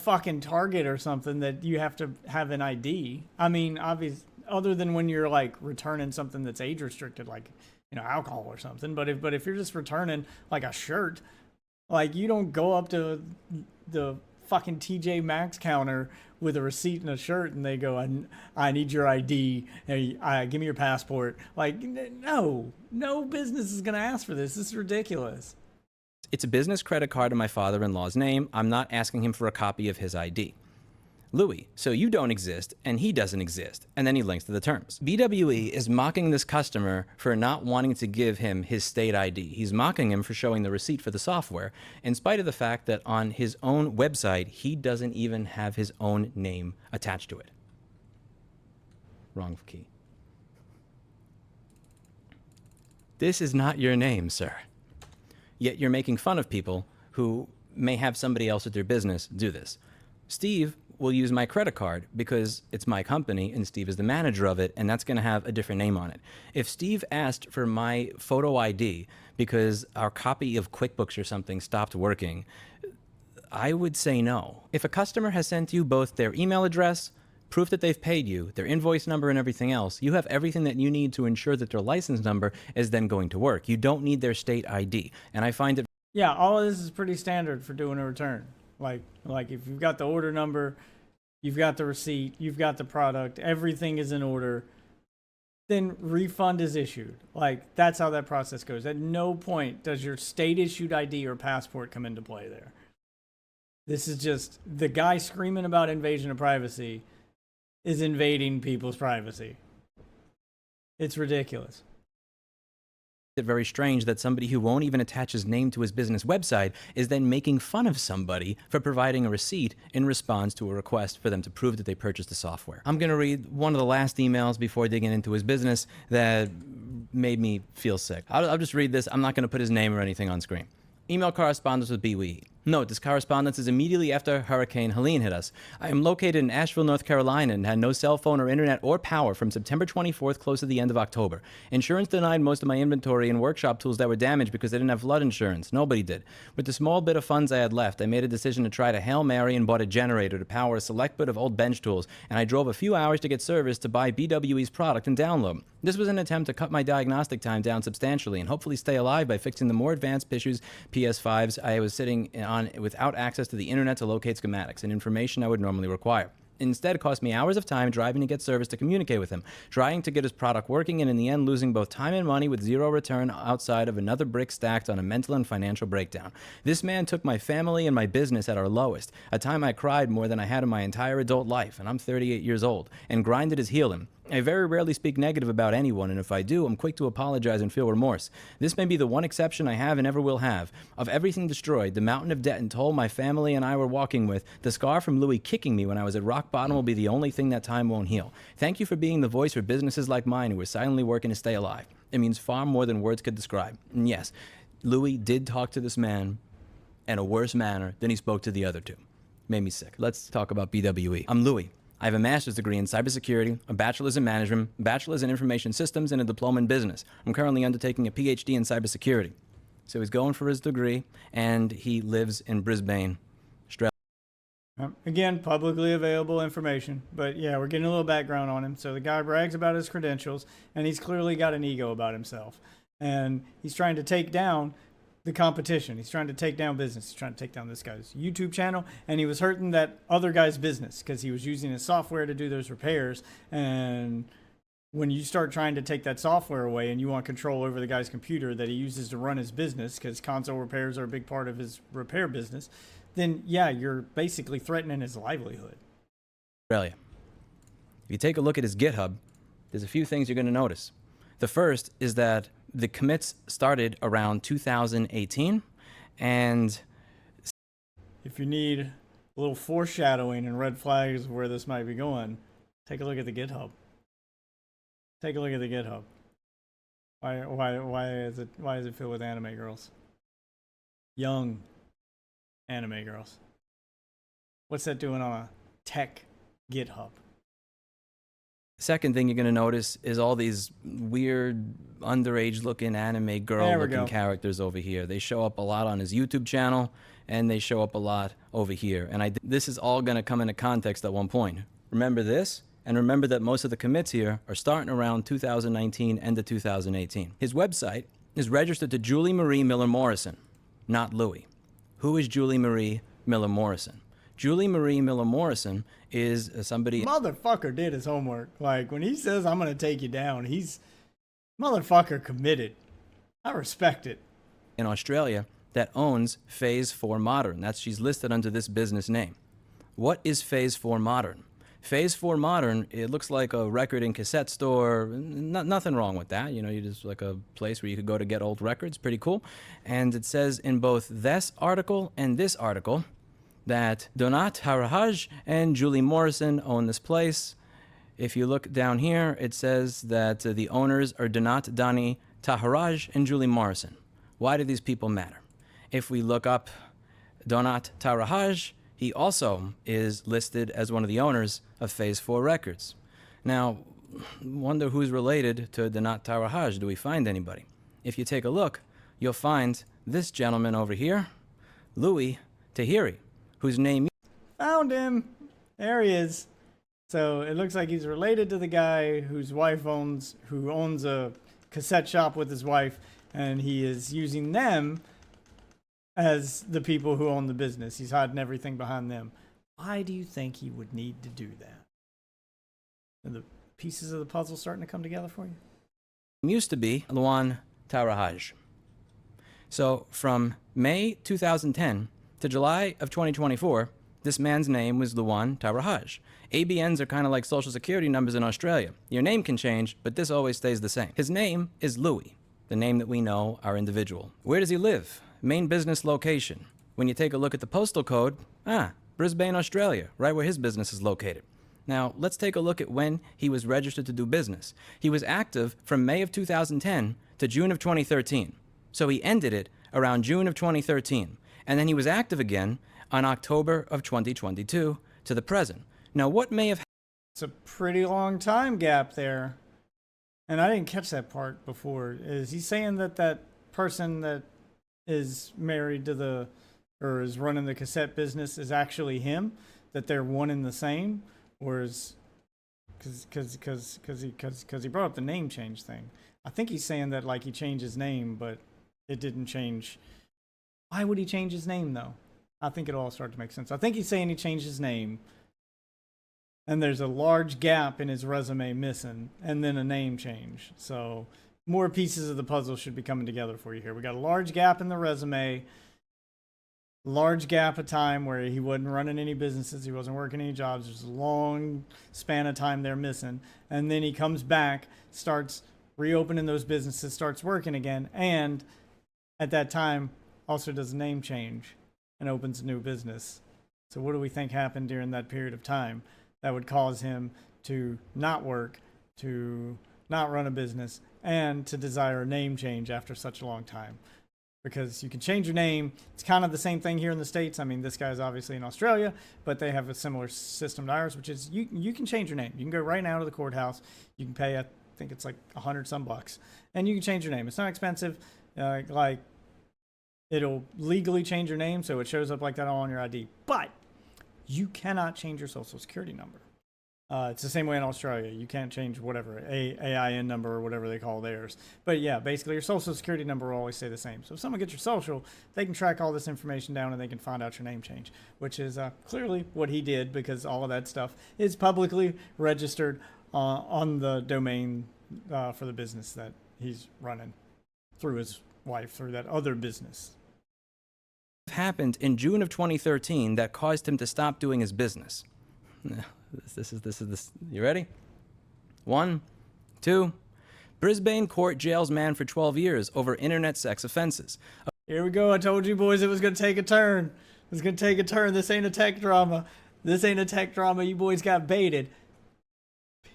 fucking Target or something that you have to have an ID. I mean, obviously, other than when you're like returning something that's age restricted, like, alcohol or something. But if you're just returning like a shirt, like you don't go up to the fucking TJ Maxx counter with a receipt and a shirt and they go, I need your ID, give me your passport. Like, no business is going to ask for this. This is ridiculous. It's a business credit card in my father-in-law's name. I'm not asking him for a copy of his ID. Louis, so you don't exist and he doesn't exist. And then he links to the terms. BWE is mocking this customer for not wanting to give him his state ID. He's mocking him for showing the receipt for the software, in spite of the fact that on his own website, he doesn't even have his own name attached to it. Wrong key. This is not your name, sir. Yet you're making fun of people who may have somebody else at their business do this. Steve will use my credit card because it's my company and Steve is the manager of it, and that's going to have a different name on it. If Steve asked for my photo ID because our copy of QuickBooks or something stopped working, I would say no. If a customer has sent you both their email address, proof that they've paid you, their invoice number and everything else, you have everything that you need to ensure that their license number is then going to work. You don't need their state ID. And I find it... Yeah, all of this is pretty standard for doing a return. Like if you've got the order number, you've got the receipt, you've got the product, everything is in order, then refund is issued. Like, that's how that process goes. At no point does your state-issued ID or passport come into play there. This is just the guy screaming about invasion of privacy is invading people's privacy. It's ridiculous. It's very strange that somebody who won't even attach his name to his business website is then making fun of somebody for providing a receipt in response to a request for them to prove that they purchased the software. I'm going to read one of the last emails before digging into his business that made me feel sick. I'll just read this. I'm not going to put his name or anything on screen. Email correspondence with BWE. Note, this correspondence is immediately after Hurricane Helene hit us. I am located in Asheville, North Carolina, and had no cell phone or internet or power from September 24th close to the end of October. Insurance denied most of my inventory and workshop tools that were damaged because they didn't have flood insurance. Nobody did. With the small bit of funds I had left, I made a decision to try to Hail Mary and bought a generator to power a select bit of old bench tools, and I drove a few hours to get service to buy BWE's product and download. This was an attempt to cut my diagnostic time down substantially and hopefully stay alive by fixing the more advanced issues PS5s I was sitting on without access to the internet to locate schematics and information I would normally require. Instead, it cost me hours of time driving to get service to communicate with him, trying to get his product working, and in the end losing both time and money with zero return outside of another brick stacked on a mental and financial breakdown. This man took my family and my business at our lowest, a time I cried more than I had in my entire adult life, and I'm 38 years old, and grinded his heel in. I very rarely speak negative about anyone, and if I do, I'm quick to apologize and feel remorse. This may be the one exception I have and ever will have. Of everything destroyed, the mountain of debt and toll my family and I were walking with, the scar from Louis kicking me when I was at rock bottom will be the only thing that time won't heal. Thank you for being the voice for businesses like mine who are silently working to stay alive. It means far more than words could describe. And yes, Louis did talk to this man in a worse manner than he spoke to the other two. Made me sick. Let's talk about BWE. I'm Louis. I have a master's degree in cybersecurity, a bachelor's in management, a bachelor's in information systems, and a diploma in business. I'm currently undertaking a PhD in cybersecurity. So he's going for his degree, and he lives in Brisbane, Australia. Again, publicly available information. But yeah, we're getting a little background on him. So the guy brags about his credentials, and he's clearly got an ego about himself. And he's trying to take down the competition. He's trying to take down business. He's trying to take down this guy's YouTube channel, and he was hurting that other guy's business because he was using his software to do those repairs. And when you start trying to take that software away and you want control over the guy's computer that he uses to run his business, because console repairs are a big part of his repair business, then yeah, you're basically threatening his livelihood. Australia. If you take a look at his GitHub, there's a few things you're going to notice. The first is that the commits started around 2018, and if you need a little foreshadowing and red flags of where this might be going, take a look at the GitHub. Take a look at the GitHub. Why is it filled with anime girls? Young anime girls. What's that doing on a tech GitHub? Second thing you're going to notice is all these weird underage looking anime girl looking characters over here. They show up a lot on his YouTube channel, and they show up a lot over here. And this is all going to come into context at one point. Remember this, and remember that most of the commits here are starting around 2019 and to 2018. His website is registered to Julie Marie Miller Morrison, not Louis. Who is Julie Marie Miller Morrison? Julie Marie Miller Morrison is somebody... Motherfucker did his homework. Like, when he says, I'm going to take you down, he's... Motherfucker committed. I respect it. In Australia that owns Phase 4 Modern. She's listed under this business name. What is Phase 4 Modern? Phase 4 Modern, it looks like a record and cassette store. Nothing wrong with that. You know, you just like a place where you could go to get old records. Pretty cool. And it says in both this article and this article that Donat Harahaj and Julie Morrison own this place. If you look down here, it says that the owners are Donat Dani Taharaj and Julie Morrison. Why do these people matter? If we look up Donat Taharaj, he also is listed as one of the owners of Phase 4 Records. Now, wonder who's related to Donat Taharaj. Do we find anybody? If you take a look, you'll find this gentleman over here, Louis Tahiri, whose name... Found him. There he is. So it looks like he's related to the guy whose wife who owns a cassette shop with his wife, and he is using them as the people who own the business. He's hiding everything behind them. Why do you think he would need to do that? Are the pieces of the puzzle starting to come together for you? Used to be Luan Taharaj. So from May 2010 to July of 2024, this man's name was Luan Taharaj. ABNs are kind of like social security numbers in Australia. Your name can change, but this always stays the same. His name is Louis, the name that we know our individual. Where does he live? Main business location. When you take a look at the postal code, Brisbane, Australia, right where his business is located. Now, let's take a look at when he was registered to do business. He was active from May of 2010 to June of 2013. So he ended it around June of 2013. and then he was active again on October of 2022 to the present. Now, what may have It's a pretty long time gap there. And I didn't catch that part before. Is he saying that that person that is married to the, or is running the cassette business is actually him? That they're one and the same? Or is, because he brought up the name change thing. I think he's saying that like he changed his name, but it didn't change. Why would he change his name though? I think it all started to make sense. I think he's saying he changed his name. And there's a large gap in his resume missing, and then a name change. So more pieces of the puzzle should be coming together for you here. We got a large gap in the resume, large gap of time where he wasn't running any businesses, he wasn't working any jobs. There's a long span of time there missing. And then he comes back, starts reopening those businesses, starts working again, and at that time also does a name change and opens a new business. So what do we think happened during that period of time that would cause him to not work, to not run a business, and to desire a name change after such a long time? Because you can change your name. It's kind of the same thing here in the States. I mean, this guy's obviously in Australia, but they have a similar system to ours, which is you can change your name. You can go right now to the courthouse. You can pay, I think it's like $100 some, and you can change your name. It's not expensive. Like it'll legally change your name, so it shows up like that all on your ID. But you cannot change your social security number. It's the same way in Australia. You can't change whatever, AIN number or whatever they call theirs. But yeah, basically your social security number will always stay the same. So if someone gets your social, they can track all this information down and they can find out your name change, which is clearly what he did, because all of that stuff is publicly registered on the domain for the business that he's running through his wife, through that other business. happened in June of 2013 that caused him to stop doing his business? This is. You ready? 1, 2. Brisbane court jails man for 12 years over internet sex offenses. Here we go. I told you boys it was going to take a turn. It was going to take a turn. This ain't a tech drama. This ain't a tech drama. You boys got baited.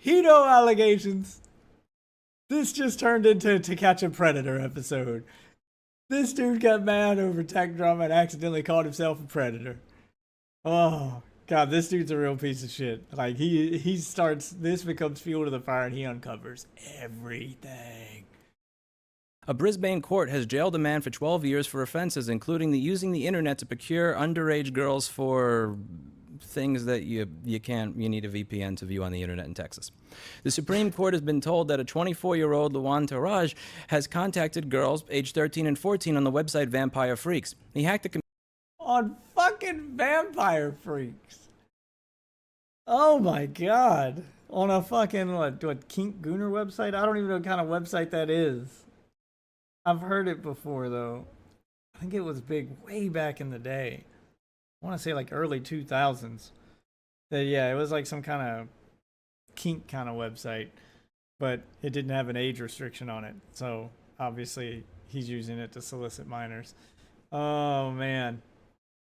Pedo allegations. This just turned into To Catch a Predator episode. This dude got mad over tech drama and accidentally called himself a predator. Oh, God, this dude's a real piece of shit. Like, he starts, this becomes fuel to the fire and he uncovers everything. A Brisbane court has jailed a man for 12 years for offenses including using the internet to procure underage girls for things that you need a VPN to view on the internet in Texas. The Supreme Court has been told that a 24-year-old Luan Taraj has contacted girls aged 13 and 14 on the website Vampire Freaks. He hacked the on fucking Vampire Freaks. Oh my God. On a fucking, what Kink Gooner website? I don't even know what kind of website that is. I've heard it before, though. I think it was big way back in the day. I want to say like early 2000s. That, yeah, it was like some kind of kink kind of website. But it didn't have an age restriction on it. So, obviously, he's using it to solicit minors. Oh, man.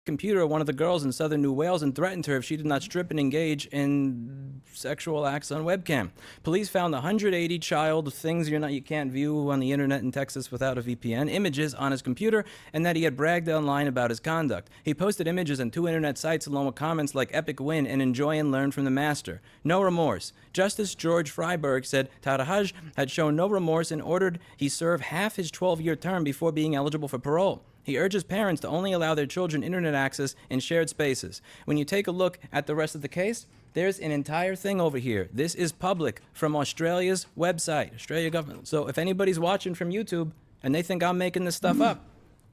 Computer one of the girls in southern New Wales and threatened her if she did not strip and engage in sexual acts on webcam. Police found 180 child things you can't view on the internet in Texas without a VPN, images on his computer, and that he had bragged online about his conduct. He posted images on 2 internet sites along with comments like epic win and enjoy and learn from the master. No remorse. Justice George Freiberg said Tarahaj had shown no remorse and ordered he serve half his 12-year term before being eligible for parole. He urges parents to only allow their children internet access in shared spaces. When you take a look at the rest of the case, there's an entire thing over here. This is public from Australia's website, Australia government. So if anybody's watching from YouTube and they think I'm making this stuff up,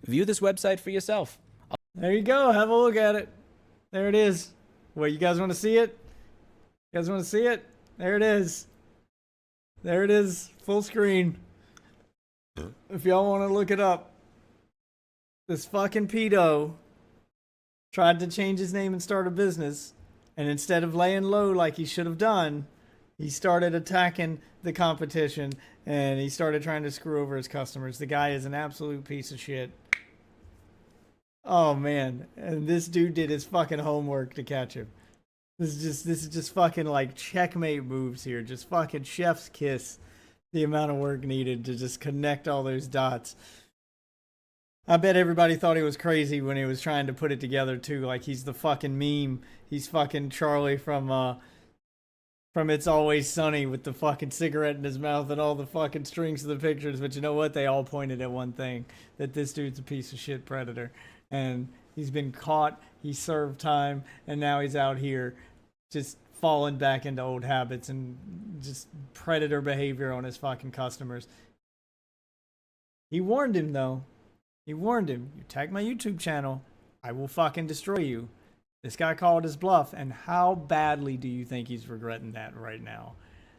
view this website for yourself. There you go. Have a look at it. There it is. What, you guys want to see it? You guys want to see it? There it is. There it is. Full screen. If y'all want to look it up. This fucking pedo tried to change his name and start a business, and instead of laying low like he should have done, he started attacking the competition, and he started trying to screw over his customers. The guy is an absolute piece of shit. Oh, man. And this dude did his fucking homework to catch him. This is just fucking like checkmate moves here. Just fucking chef's kiss the amount of work needed to just connect all those dots. I bet everybody thought he was crazy when he was trying to put it together too. Like he's the fucking meme. He's fucking Charlie from It's Always Sunny with the fucking cigarette in his mouth and all the fucking strings of the pictures. But you know what? They all pointed at one thing, that this dude's a piece of shit predator. And he's been caught, he served time, and now he's out here just falling back into old habits and just predator behavior on his fucking customers. He warned him, though. He warned him, you tag my YouTube channel, I will fucking destroy you. This guy called his bluff, and how badly do you think he's regretting that right now?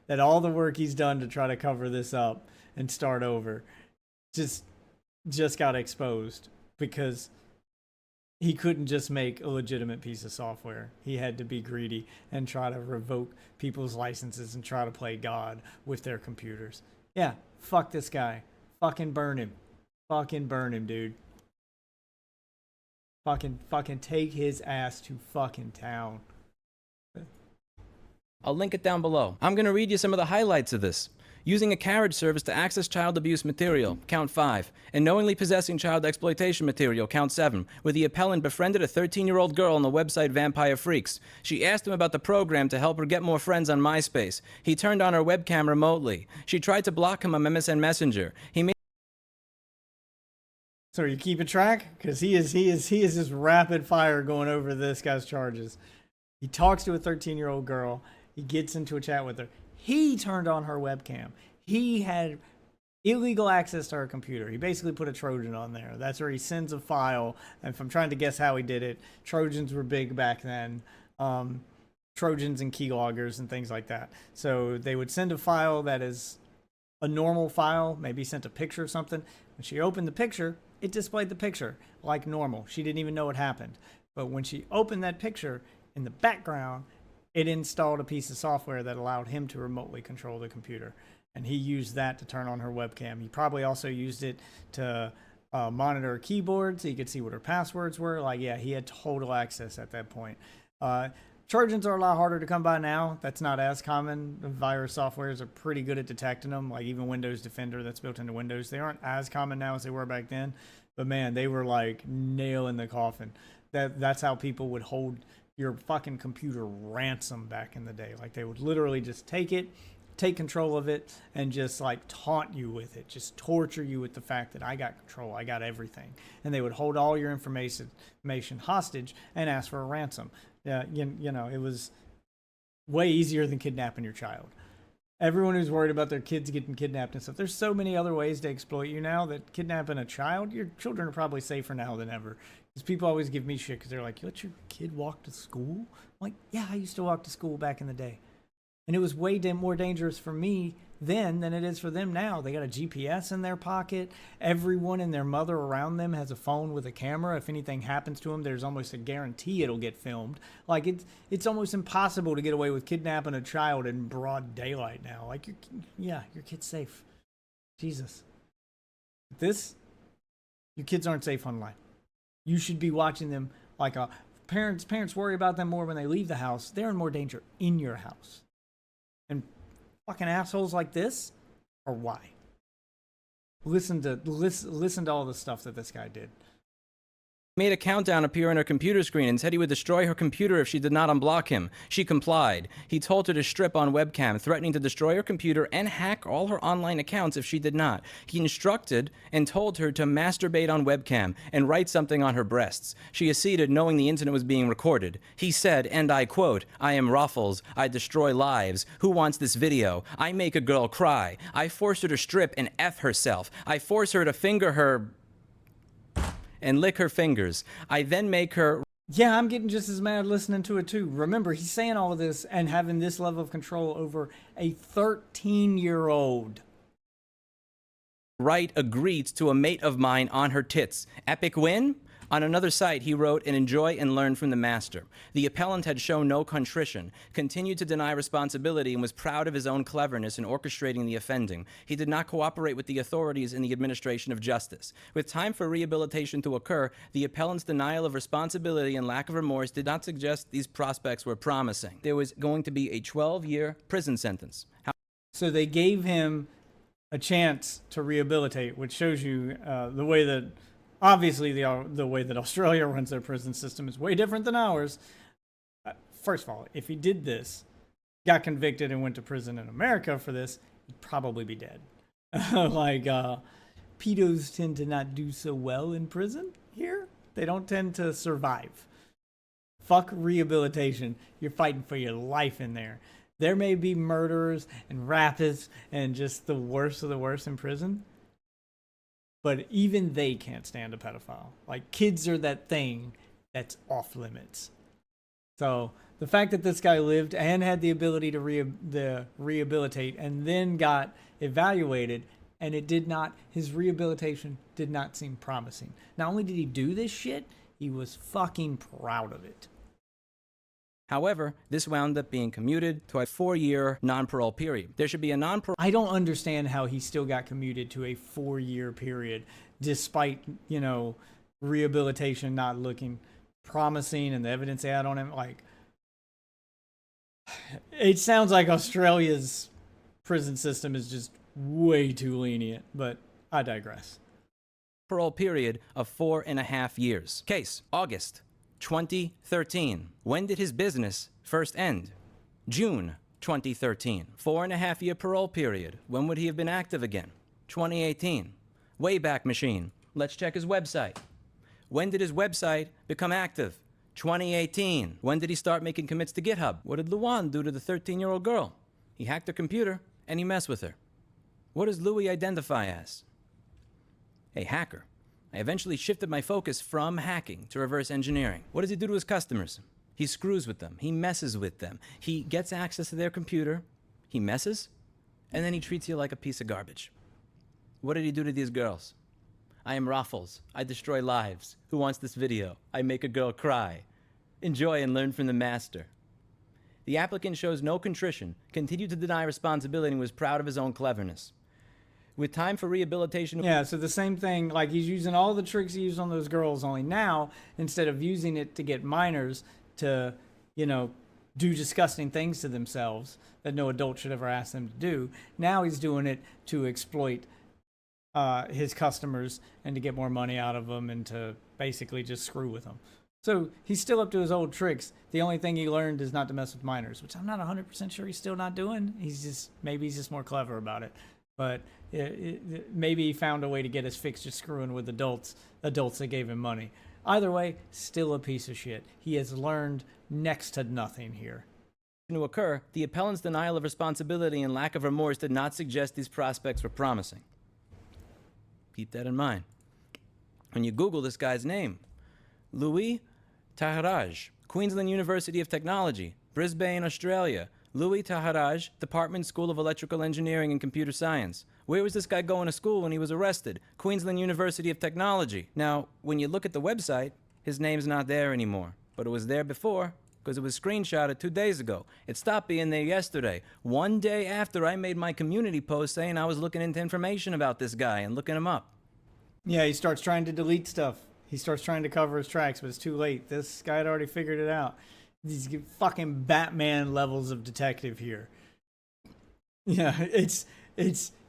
That all the work he's done to try to cover this up and start over just got exposed because he couldn't just make a legitimate piece of software. He had to be greedy and try to revoke people's licenses and try to play God with their computers. Yeah, fuck this guy. Fucking burn him. Fucking burn him, dude. Fucking take his ass to fucking town. I'll link it down below. I'm gonna read you some of the highlights of this. Using a carriage service to access child abuse material, count 5, and knowingly possessing child exploitation material, count 7, where the appellant befriended a 13-year-old girl on the website Vampire Freaks. She asked him about the program to help her get more friends on MySpace. He turned on her webcam remotely. She tried to block him on MSN Messenger. He made So are you keeping track? Because he is just rapid fire going over this guy's charges. He talks to a 13-year-old girl. He gets into a chat with her. He turned on her webcam. He had illegal access to her computer. He basically put a Trojan on there. That's where he sends a file. And if I'm trying to guess how he did it, Trojans were big back then. Trojans and keyloggers and things like that. So they would send a file that is a normal file, maybe sent a picture or something. When she opened the picture, it displayed the picture like normal. She didn't even know what happened. But when she opened that picture, in the background, it installed a piece of software that allowed him to remotely control the computer. And he used that to turn on her webcam. He probably also used it to monitor her keyboard so he could see what her passwords were. Like, yeah, he had total access at that point. Trojans are a lot harder to come by now. That's not as common. The virus softwares are pretty good at detecting them. Like even Windows Defender that's built into Windows. They aren't as common now as they were back then. But man, they were like nail in the coffin. That's how people would hold your fucking computer ransom back in the day. Like they would literally just take it, take control of it, and just like taunt you with it. Just torture you with the fact that I got control. I got everything. And they would hold all your information hostage and ask for a ransom. Yeah, you know, it was way easier than kidnapping your child. Everyone who's worried about their kids getting kidnapped and stuff, there's so many other ways to exploit you now that kidnapping a child, your children are probably safer now than ever. Because people always give me shit because they're like, you let your kid walk to school? I'm like, yeah, I used to walk to school back in the day. And it was way more dangerous for me then than it is for them now. They got a GPS in their pocket. Everyone and their mother around them has a phone with a camera. If anything happens to them, there's almost a guarantee it'll get filmed. Like it's almost impossible to get away with kidnapping a child in broad daylight now. Like your kid's safe. Jesus. Your kids aren't safe online. You should be watching them like a parents worry about them more when they leave the house. They're in more danger in your house. And fucking assholes like this are why. Listen to all the stuff that this guy did. Made a countdown appear on her computer screen and said he would destroy her computer if she did not unblock him. She complied. He told her to strip on webcam, threatening to destroy her computer and hack all her online accounts if she did not. He instructed and told her to masturbate on webcam and write something on her breasts. She acceded, knowing the incident was being recorded. He said, and I quote, "I am Ruffles. I destroy lives. Who wants this video? I make a girl cry. I force her to strip and F herself. I force her to finger her and lick her fingers. I then make her..." Yeah, I'm getting just as mad listening to it too. Remember, he's saying all of this and having this level of control over a 13-year-old. Write agreed to a mate of mine on her tits. Epic win? On another site, he wrote, and enjoy and learn from the master. The appellant had shown no contrition, continued to deny responsibility, and was proud of his own cleverness in orchestrating the offending. He did not cooperate with the authorities in the administration of justice. With time for rehabilitation to occur, the appellant's denial of responsibility and lack of remorse did not suggest these prospects were promising. There was going to be a 12-year prison sentence. So they gave him a chance to rehabilitate, which shows you the way that Obviously, the way that Australia runs their prison system is way different than ours. First of all, if he did this, got convicted and went to prison in America for this, he'd probably be dead. Like, pedos tend to not do so well in prison here. They don't tend to survive. Fuck rehabilitation. You're fighting for your life in there. There may be murderers and rapists and just the worst of the worst in prison, but even they can't stand a pedophile. Like, kids are that thing that's off limits. So the fact that this guy lived and had the ability to rehabilitate and then got evaluated, and his rehabilitation did not seem promising. Not only did he do this shit, he was fucking proud of it. However, this wound up being commuted to a 4-year non-parole period. There should be a non-parole... I don't understand how he still got commuted to a 4-year period despite, rehabilitation not looking promising and the evidence they had on him. Like, it sounds like Australia's prison system is just way too lenient, but I digress. Parole period of 4.5 years. Case, August 2013. When did his business first end? June 2013. 4.5 year parole period. When would he have been active again? 2018. Wayback Machine. Let's check his website. When did his website become active? 2018. When did he start making commits to GitHub? What did Luan do to the 13-year-old girl? He hacked her computer and he messed with her. What does Louis identify as? A hacker. I eventually shifted my focus from hacking to reverse engineering. What does he do to his customers? He screws with them. He messes with them. He gets access to their computer. He messes. And then he treats you like a piece of garbage. What did he do to these girls? I am Raffles. I destroy lives. Who wants this video? I make a girl cry. Enjoy and learn from the master. The applicant shows no contrition, continued to deny responsibility, and was proud of his own cleverness. With time for rehabilitation... Yeah, so the same thing, like he's using all the tricks he used on those girls, only now, instead of using it to get minors to, do disgusting things to themselves that no adult should ever ask them to do, now he's doing it to exploit his customers and to get more money out of them and to basically just screw with them. So he's still up to his old tricks. The only thing he learned is not to mess with minors, which I'm not 100% sure he's still not doing. Maybe he's just more clever about it. But maybe he found a way to get his fix just screwing with adults that gave him money. Either way, still a piece of shit. He has learned next to nothing here. To occur, the appellant's denial of responsibility and lack of remorse did not suggest these prospects were promising. Keep that in mind. When you Google this guy's name, Louis Taharaj, Queensland University of Technology, Brisbane, Australia. Louis Taharaj, Department School of Electrical Engineering and Computer Science. Where was this guy going to school when he was arrested? Queensland University of Technology. Now, when you look at the website, his name's not there anymore. But it was there before, because it was screenshotted 2 days ago. It stopped being there yesterday, one day after I made my community post saying I was looking into information about this guy and looking him up. Yeah, he starts trying to delete stuff. He starts trying to cover his tracks, but it's too late. This guy had already figured it out. These fucking Batman levels of detective here. Yeah, it's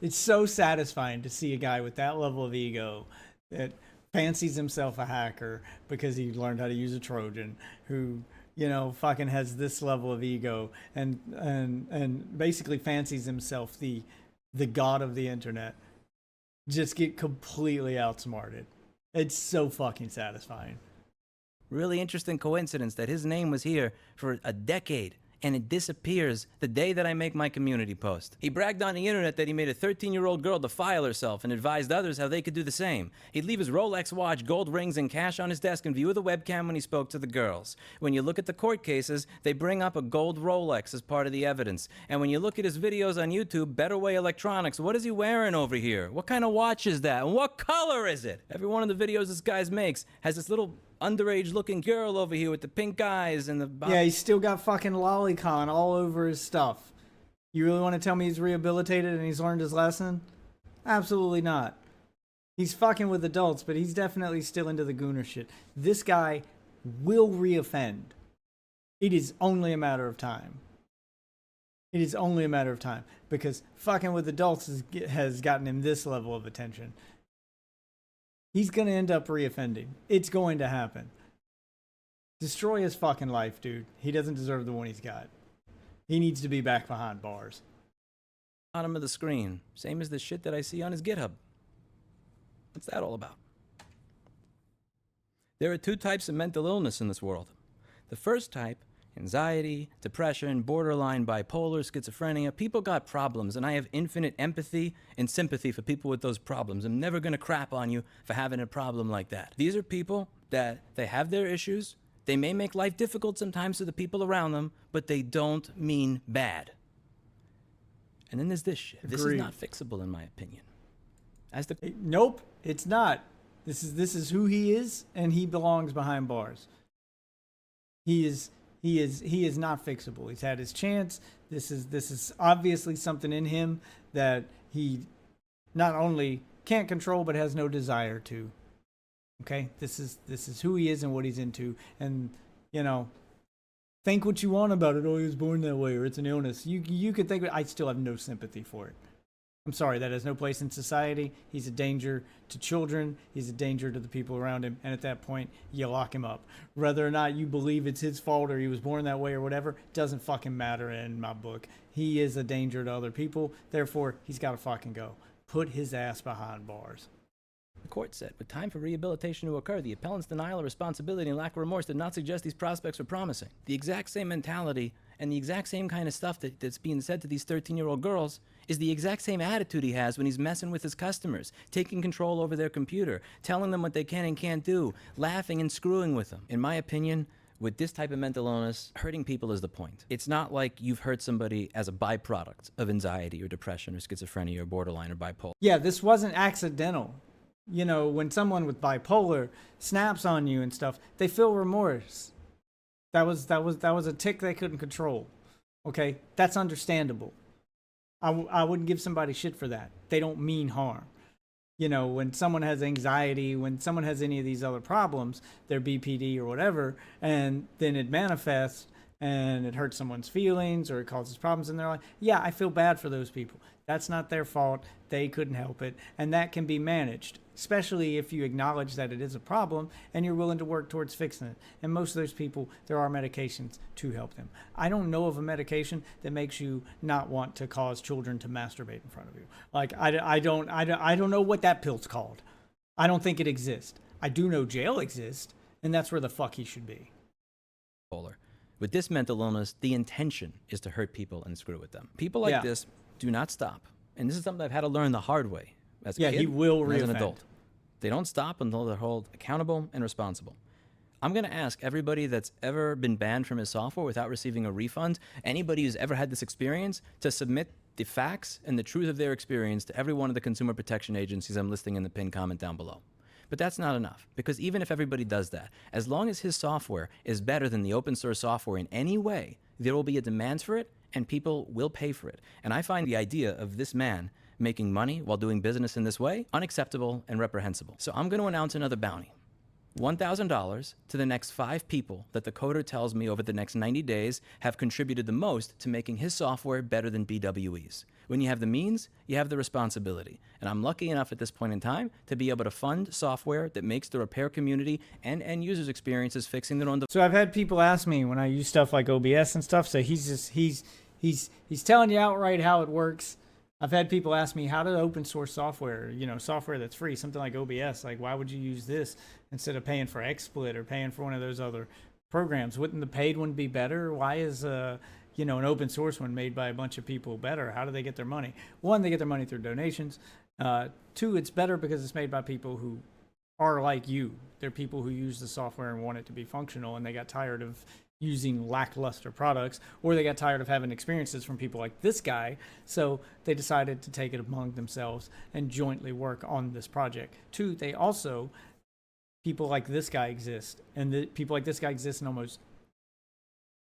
so satisfying to see a guy with that level of ego that fancies himself a hacker because he learned how to use a Trojan, who, fucking has this level of ego and basically fancies himself the god of the internet. Just get completely outsmarted. It's so fucking satisfying. Really interesting coincidence that his name was here for a decade and it disappears the day that I make my community post. He bragged on the internet that he made a 13-year-old girl defile herself and advised others how they could do the same. He'd leave his Rolex watch, gold rings, and cash on his desk in view of the webcam when he spoke to the girls. When you look at the court cases, they bring up a gold Rolex as part of the evidence. And when you look at his videos on YouTube, Better Way Electronics, what is he wearing over here? What kind of watch is that? And what color is it? Every one of the videos this guy makes has this little underage looking girl over here with the pink eyes and the... Yeah, he's still got fucking lolicon all over his stuff. You really want to tell me he's rehabilitated and he's learned his lesson? Absolutely not. He's fucking with adults, but he's definitely still into the gooner shit. This guy will reoffend. It is only a matter of time. It is only a matter of time because fucking with adults has gotten him this level of attention. He's going to end up reoffending. It's going to happen. Destroy his fucking life, dude. He doesn't deserve the one he's got. He needs to be back behind bars. Bottom of the screen, same as the shit that I see on his GitHub. What's that all about? There are two types of mental illness in this world. The first type, anxiety, depression, borderline bipolar, schizophrenia. People got problems, and I have infinite empathy and sympathy for people with those problems. I'm never going to crap on you for having a problem like that. These are people that they have their issues. They may make life difficult sometimes to the people around them, but they don't mean bad. And then there's this shit. This is not fixable, in my opinion. Nope, it's not. This is who he is, and he belongs behind bars. He is not fixable. He's had his chance. This is obviously something in him that he not only can't control but has no desire to. Okay? This is who he is and what he's into. And, you know, think what you want about it. Oh, he was born that way, or it's an illness. You could think, I still have no sympathy for it. I'm sorry, that has no place in society. He's a danger to children. He's a danger to the people around him. And at that point, you lock him up. Whether or not you believe it's his fault or he was born that way or whatever, doesn't fucking matter in my book. He is a danger to other people. Therefore, he's got to fucking go. Put his ass behind bars. The court said, with time for rehabilitation to occur, the appellant's denial of responsibility and lack of remorse did not suggest these prospects were promising. The exact same mentality and the exact same kind of stuff that's being said to these 13-year-old girls is the exact same attitude he has when he's messing with his customers, taking control over their computer, telling them what they can and can't do, laughing and screwing with them. In my opinion, with this type of mental illness, hurting people is the point. It's not like you've hurt somebody as a byproduct of anxiety or depression or schizophrenia or borderline or bipolar. Yeah, this wasn't accidental. You know, when someone with bipolar snaps on you and stuff, they feel remorse. That was a tick they couldn't control. Okay, that's understandable. I wouldn't give somebody shit for that. They don't mean harm. You know, when someone has anxiety, when someone has any of these other problems, their BPD or whatever, and then it manifests and it hurts someone's feelings or it causes problems in their life. Yeah, I feel bad for those people. That's not their fault. They couldn't help it. And that can be managed, especially if you acknowledge that it is a problem and you're willing to work towards fixing it. And most of those people, there are medications to help them. I don't know of a medication that makes you not want to cause children to masturbate in front of you. Like, I don't know what that pill's called. I don't think it exists. I do know jail exists, and that's where the fuck he should be. With this mental illness, the intention is to hurt people and screw with them. People like this do not stop. And this is something I've had to learn the hard way as a kid he will and as an reoffend. adult. They don't stop until they're held accountable and responsible. I'm going to ask everybody that's ever been banned from his software without receiving a refund, anybody who's ever had this experience, to submit the facts and the truth of their experience to every one of the consumer protection agencies I'm listing in the pinned comment down below. But that's not enough, because even if everybody does that, as long as his software is better than the open source software in any way, there will be a demand for it and people will pay for it. And I find the idea of this man making money while doing business in this way unacceptable and reprehensible. So I'm going to announce another bounty. $1,000 to the next 5 people that the coder tells me over the next 90 days have contributed the most to making his software better than BWE's. When you have the means, you have the responsibility. And I'm lucky enough at this point in time to be able to fund software that makes the repair community and end users' experiences fixing their own. So I've had people ask me when I use stuff like OBS and stuff, so he's telling you outright how it works. I've had people ask me, how to open source software, you know, software that's free, something like OBS, like why would you use this instead of paying for XSplit or paying for one of those other programs? Wouldn't the paid one be better? Why is you know, an open source one made by a bunch of people better? How do they get their money? One, they get their money through donations. 2, it's better because it's made by people who are like you. They're people who use the software and want it to be functional, and they got tired of using lackluster products, or they got tired of having experiences from people like this guy, so they decided to take it among themselves and jointly work on this project. 2, they also, people like this guy exist, and the people like this guy exist in almost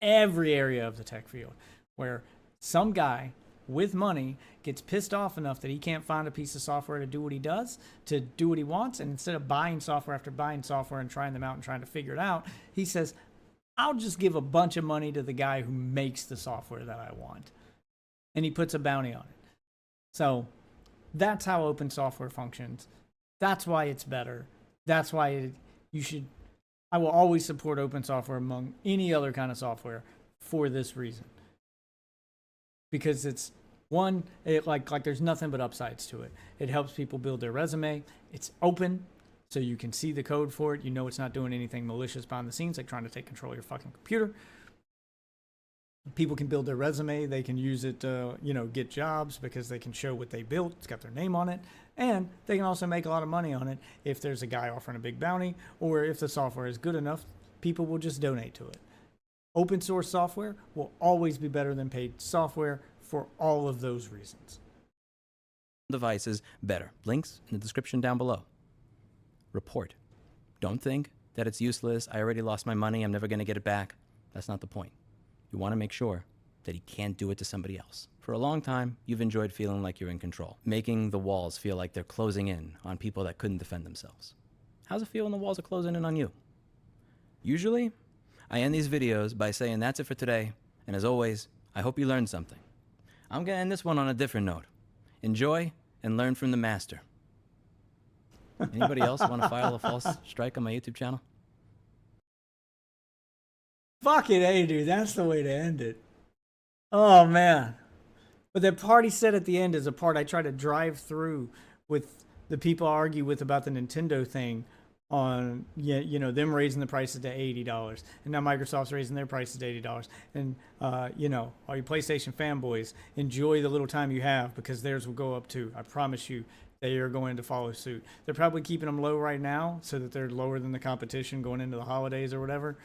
every area of the tech field, where some guy with money gets pissed off enough that he can't find a piece of software to do what he does, to do what he wants, and instead of buying software after buying software and trying them out and trying to figure it out, he says, I'll just give a bunch of money to the guy who makes the software that I want. And he puts a bounty on it. So that's how open software functions. That's why it's better. That's why you should. I will always support open software among any other kind of software for this reason. Because it's one, like there's nothing but upsides to it. It helps people build their resume. It's open, so you can see the code for it. You know it's not doing anything malicious behind the scenes, like trying to take control of your fucking computer. People can build their resume. They can use it to, get jobs because they can show what they built. It's got their name on it. And they can also make a lot of money on it if there's a guy offering a big bounty, or if the software is good enough, people will just donate to it. Open source software will always be better than paid software for all of those reasons. Devices better. Links in the description down below. Report. Don't think that it's useless. I already lost my money. I'm never going to get it back. That's not the point. You want to make sure that he can't do it to somebody else. For a long time, you've enjoyed feeling like you're in control, making the walls feel like they're closing in on people that couldn't defend themselves. How's it feel when the walls are closing in on you? Usually, I end these videos by saying that's it for today, and as always, I hope you learned something. I'm going to end this one on a different note. Enjoy and learn from the master. Anybody else want to file a false strike on my YouTube channel? Fucking A, dude. That's the way to end it. Oh, man. But that part he said at the end is a part I try to drive through with the people I argue with about the Nintendo thing on, them raising the prices to $80. And now Microsoft's raising their prices to $80. And, all you PlayStation fanboys, enjoy the little time you have because theirs will go up too. I promise you. They are going to follow suit. They're probably keeping them low right now so that they're lower than the competition going into the holidays or whatever.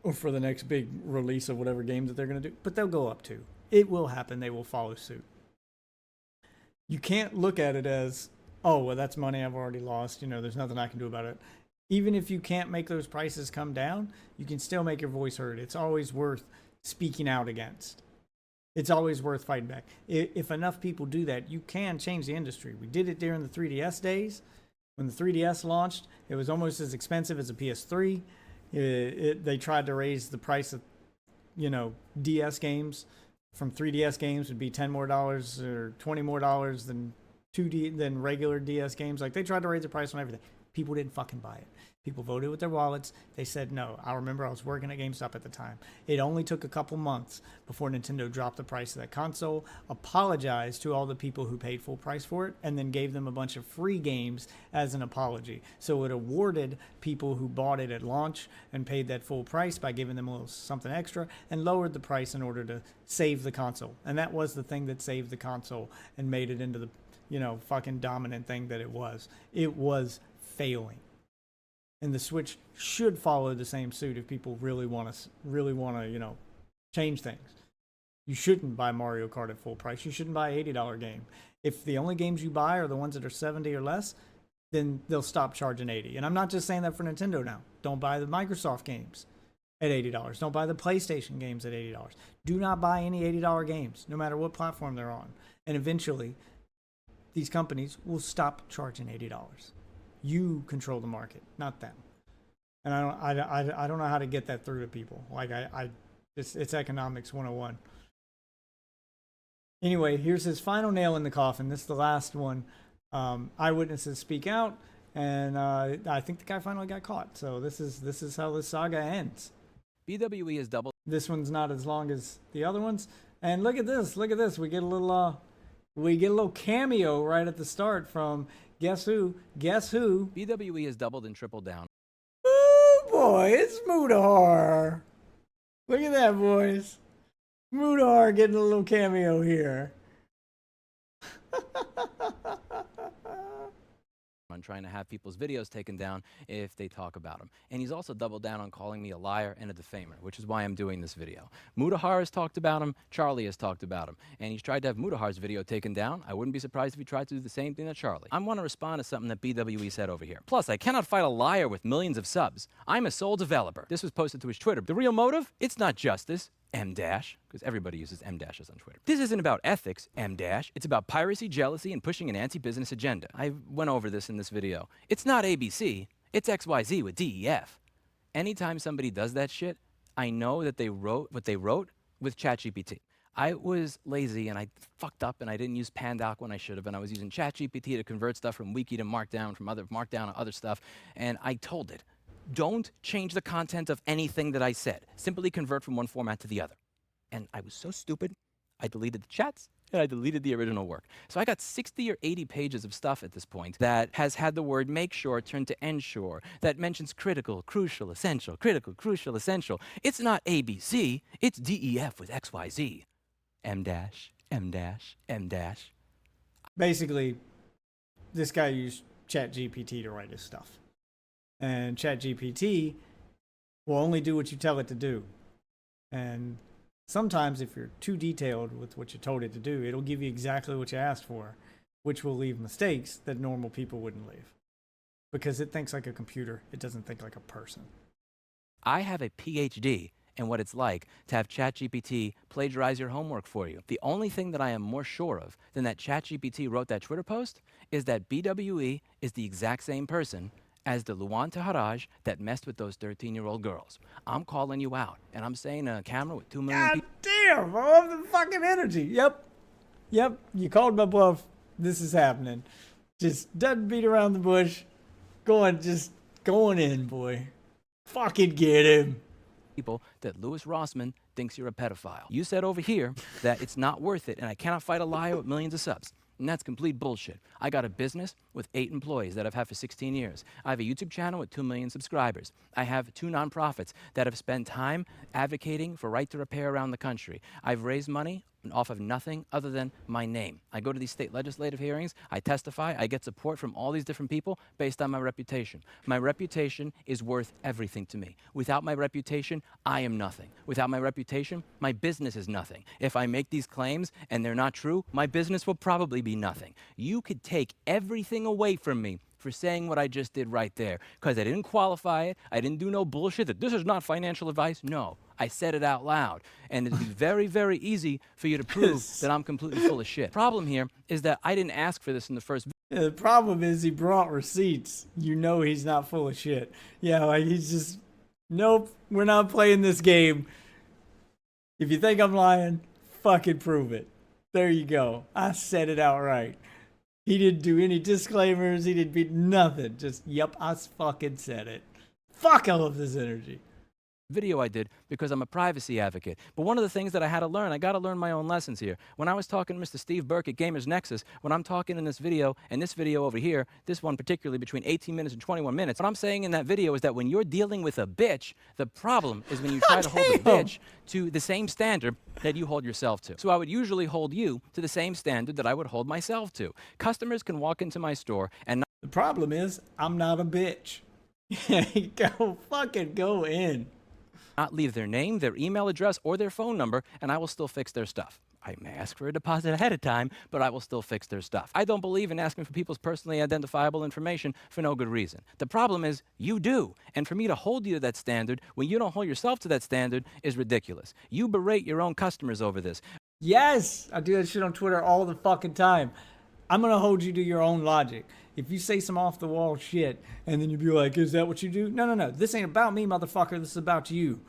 Or for the next big release of whatever games that they're going to do. But they'll go up too. It will happen. They will follow suit. You can't look at it as, oh, well, that's money I've already lost. There's nothing I can do about it. Even if you can't make those prices come down, you can still make your voice heard. It's always worth speaking out against. It's always worth fighting back. If enough people do that, you can change the industry. We did it during the 3DS days. When the 3DS launched, it was almost as expensive as a PS3. They tried to raise the price of, DS games from 3DS games would be $10 more or $20 more than regular DS games. Like they tried to raise the price on everything. People didn't fucking buy it. People voted with their wallets. They said no. I remember I was working at GameStop at the time. It only took a couple months before Nintendo dropped the price of that console, apologized to all the people who paid full price for it, and then gave them a bunch of free games as an apology. So it awarded people who bought it at launch and paid that full price by giving them a little something extra, and lowered the price in order to save the console. And that was the thing that saved the console and made it into the, fucking dominant thing that it was. It was failing. And the Switch should follow the same suit if people really want to, change things. You shouldn't buy Mario Kart at full price. You shouldn't buy an $80 game. If the only games you buy are the ones that are 70 or less, then they'll stop charging $80. And I'm not just saying that for Nintendo now. Don't buy the Microsoft games at $80. Don't buy the PlayStation games at $80. Do not buy any $80 games, no matter what platform they're on. And eventually, these companies will stop charging $80. You control the market, not them. And I don't know how to get that through to people. Like it's economics 101. Anyway, here's his final nail in the coffin. This is the last one. Eyewitnesses speak out, and I think the guy finally got caught. So this is how this saga ends. BWE is double. This one's not as long as the other ones. And look at this. Look at this. We get a little cameo right at the start from guess who? Guess who? BWE has doubled and tripled down. Oh boy, it's Mudahar. Look at that, boys. Mudahar getting a little cameo here. On trying to have people's videos taken down if they talk about him. And he's also doubled down on calling me a liar and a defamer, which is why I'm doing this video. Mudahar has talked about him, Charlie has talked about him, and he's tried to have Mudahar's video taken down. I wouldn't be surprised if he tried to do the same thing to Charlie. I want to respond to something that BWE said over here. Plus, I cannot fight a liar with millions of subs. I'm a sole developer. This was posted to his Twitter. The real motive? It's not justice. M-, because everybody uses M-dashes on Twitter. This isn't about ethics, M-. It's about piracy, jealousy, and pushing an anti-business agenda. I went over this in this video. It's not ABC, it's XYZ with DEF. Anytime somebody does that shit, I know that they wrote what they wrote with ChatGPT. I was lazy and I fucked up and I didn't use Pandoc when I should have, and I was using ChatGPT to convert stuff from Wiki to Markdown, from other Markdown to other stuff, and I told it, don't change the content of anything that I said. Simply convert from one format to the other. And I was so stupid, I deleted the chats and I deleted the original work. So I got 60 or 80 pages of stuff at this point that has had the word make sure turned to ensure, that mentions critical, crucial, essential, critical, crucial, essential. It's not ABC, it's DEF with XYZ. M dash, M dash, M dash. Basically, this guy used ChatGPT to write his stuff. And ChatGPT will only do what you tell it to do. And sometimes if you're too detailed with what you told it to do, it'll give you exactly what you asked for, which will leave mistakes that normal people wouldn't leave. Because it thinks like a computer, it doesn't think like a person. I have a PhD in what it's like to have ChatGPT plagiarize your homework for you. The only thing that I am more sure of than that ChatGPT wrote that Twitter post is that BWE is the exact same person as the Luan Taharaj that messed with those 13-year-old girls. I'm calling you out, and I'm saying a camera with 2 million people. God damn, I love the fucking energy. Yep, you called my bluff. This is happening. Just doesn't beat around the bush. Just going in, boy. Fucking get him. People that Louis Rossman thinks you're a pedophile. You said over here that it's not worth it, and I cannot fight a liar with millions of subs. And that's complete bullshit. I got a business with 8 employees that I've had for 16 years. I have a YouTube channel with 2 million subscribers. I have 2 nonprofits that have spent time advocating for right to repair around the country. I've raised money off of nothing other than my name. I go to these state legislative hearings, I testify, I get support from all these different people based on my reputation. My reputation is worth everything to me. Without my reputation, I am nothing. Without my reputation, my business is nothing. If I make these claims and they're not true, my business will probably be nothing. You could take everything away from me for saying what I just did right there, because I didn't qualify it, I didn't do no bullshit that this is not financial advice. No, I said it out loud. And it'd be very, very easy for you to prove that I'm completely full of shit. Problem here is that I didn't ask for this in the first video. The problem is he brought receipts. You know he's not full of shit. Yeah, like he's just, nope, we're not playing this game. If you think I'm lying, fucking prove it. There you go. I said it outright. He didn't do any disclaimers. He didn't be nothing. Just, yep, I fucking said it. Fuck, I love this energy. Video I did because I'm a privacy advocate. But one of the things that I had to learn, I got to learn my own lessons here. When I was talking to Mr. Steve Burke at Gamers Nexus, when I'm talking in this video, and this video over here, this one particularly between 18 minutes and 21 minutes, what I'm saying in that video is that when you're dealing with a bitch, the problem is when you try to hold a bitch to the same standard that you hold yourself to. So I would usually hold you to the same standard that I would hold myself to. Customers can walk into my store and the problem is, I'm not a bitch. Go in. not leave their name, their email address, or their phone number, and I will still fix their stuff. I may ask for a deposit ahead of time, but I will still fix their stuff. I don't believe in asking for people's personally identifiable information for no good reason. The problem is, you do. And for me to hold you to that standard when you don't hold yourself to that standard is ridiculous. You berate your own customers over this. Yes, I do that shit on Twitter all the fucking time. I'm gonna hold you to your own logic. If you say some off the wall shit and then you be like, is that what you do? No. This ain't about me, motherfucker. This is about you.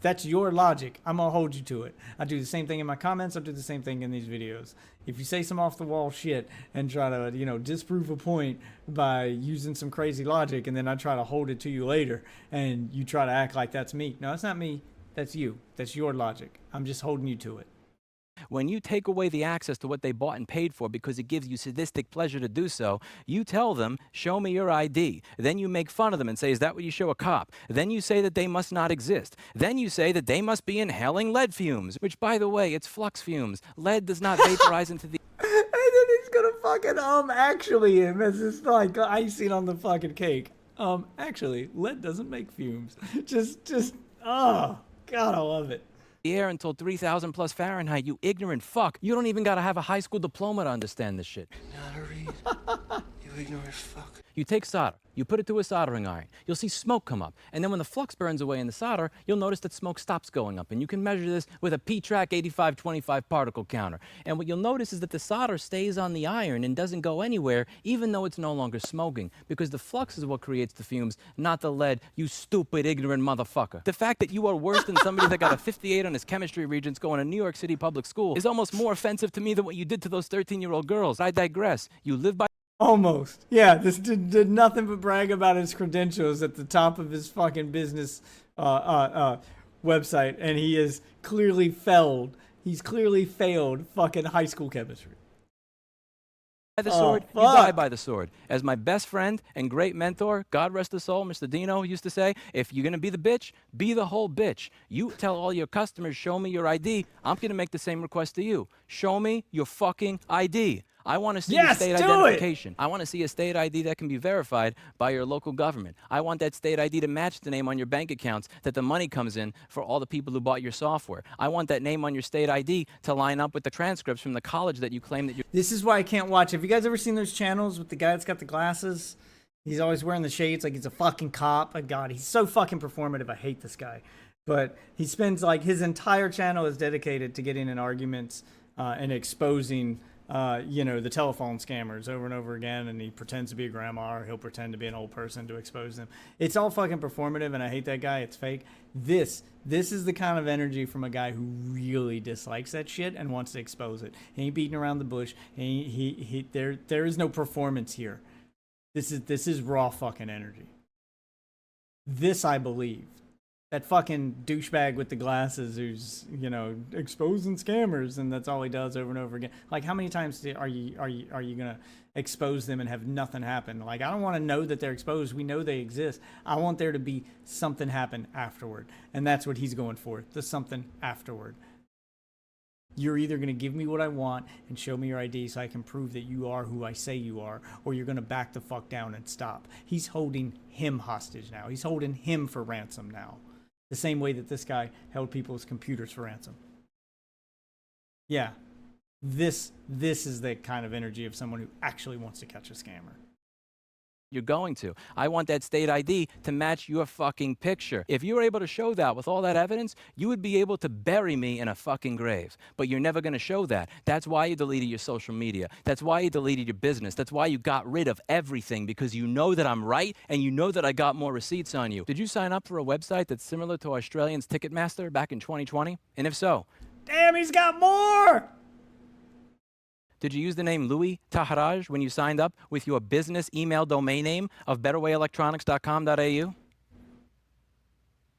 That's your logic. I'm gonna hold you to it. I do the same thing in my comments. I do the same thing in these videos. If you say some off the wall shit and try to, disprove a point by using some crazy logic, and then I try to hold it to you later and you try to act like that's me. No, it's not me. That's you. That's your logic. I'm just holding you to it. When you take away the access to what they bought and paid for because it gives you sadistic pleasure to do so, you tell them, show me your ID. Then you make fun of them and say, is that what you show a cop? Then you say that they must not exist. Then you say that they must be inhaling lead fumes, which, by the way, it's flux fumes. Lead does not vaporize into the... And then he's gonna fucking, actually, and it's just like icing on the fucking cake. Actually, lead doesn't make fumes. Oh, God, I love it. air until 3,000 plus Fahrenheit, you ignorant fuck. You don't even gotta have a high school diploma to understand this shit. Not a read. You ignorant fuck. You take solder, you put it to a soldering iron, you'll see smoke come up, and then when the flux burns away in the solder, you'll notice that smoke stops going up, and you can measure this with a P-Track 8525 particle counter. And what you'll notice is that the solder stays on the iron and doesn't go anywhere, even though it's no longer smoking, because the flux is what creates the fumes, not the lead, you stupid, ignorant motherfucker. The fact that you are worse than somebody that got a 58 on his chemistry regents going to New York City public school is almost more offensive to me than what you did to those 13-year-old girls. I digress. You live by Almost. Yeah, this did nothing but brag about his credentials at the top of his fucking business website, and he has clearly failed. He's clearly failed fucking high school chemistry. the sword, you die by the sword. As my best friend and great mentor, God rest his soul, Mr. Dino, used to say, if you're going to be the bitch, be the whole bitch. You tell all your customers, show me your ID. I'm going to make the same request to you. Show me your fucking ID. I want to see a state identification. I want to see a state ID that can be verified by your local government. I want that state ID to match the name on your bank accounts that the money comes in for all the people who bought your software. I want that name on your state ID to line up with the transcripts from the college that you claim that you're... This is why I can't watch. Have you guys ever seen those channels with the guy that's got the glasses? He's always wearing the shades like he's a fucking cop. Oh, God, he's so fucking performative. I hate this guy. But he spends like his entire channel is dedicated to getting in arguments and exposing you know, the telephone scammers over and over again, and he pretends to be a grandma, or he'll pretend to be an old person to expose them. It's all fucking performative, and I hate that guy. It's fake. This is the kind of energy from a guy who really dislikes that shit and wants to expose it. He ain't beating around the bush. There is no performance here. This is raw fucking energy. This I believe. That fucking douchebag with the glasses who's, you know, exposing scammers, and that's all he does over and over again. Like, how many times are you gonna expose them and have nothing happen? Like, I don't want to know that they're exposed. We know they exist. I want there to be something happen afterward, and that's what he's going for. The something afterward. You're either going to give me what I want and show me your ID so I can prove that you are who I say you are, or you're going to back the fuck down and stop. He's holding him hostage now. He's holding him for ransom now. The same way that this guy held people's computers for ransom. Yeah. This is the kind of energy of someone who actually wants to catch a scammer. You're going to. I want that state ID to match your fucking picture. If you were able to show that with all that evidence, you would be able to bury me in a fucking grave. But you're never going to show that. That's why you deleted your social media. That's why you deleted your business. That's why you got rid of everything, because you know that I'm right and you know that I got more receipts on you. Did you sign up for a website that's similar to Australian's Ticketmaster back in 2020? And if so, damn, he's got more! did you use the name Louis Taharaj when you signed up with your business email domain name of betterwayelectronics.com.au?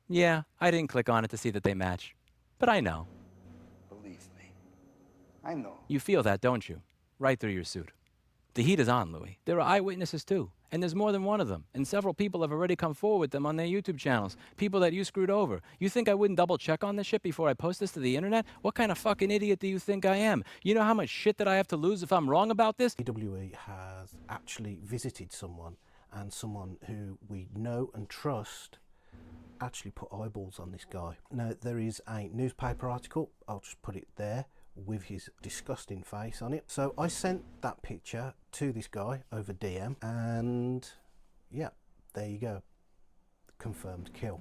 Yeah, I didn't click on it to see that they match. But I know. Believe me, I know. You feel that, don't you? Right through your suit. The heat is on, Louis. There are eyewitnesses too, and there's more than one of them, and several people have already come forward with them on their YouTube channels, people that you screwed over. You think I wouldn't double check on this shit before I post this to the internet? What kind of fucking idiot do you think I am? You know how much shit that I have to lose if I'm wrong about this? AWE has actually visited someone, and someone who we know and trust actually put eyeballs on this guy. Now, there is a newspaper article, I'll just put it there, with his disgusting face on it. So I sent that picture to this guy over DM, and yeah, there you go. Confirmed kill.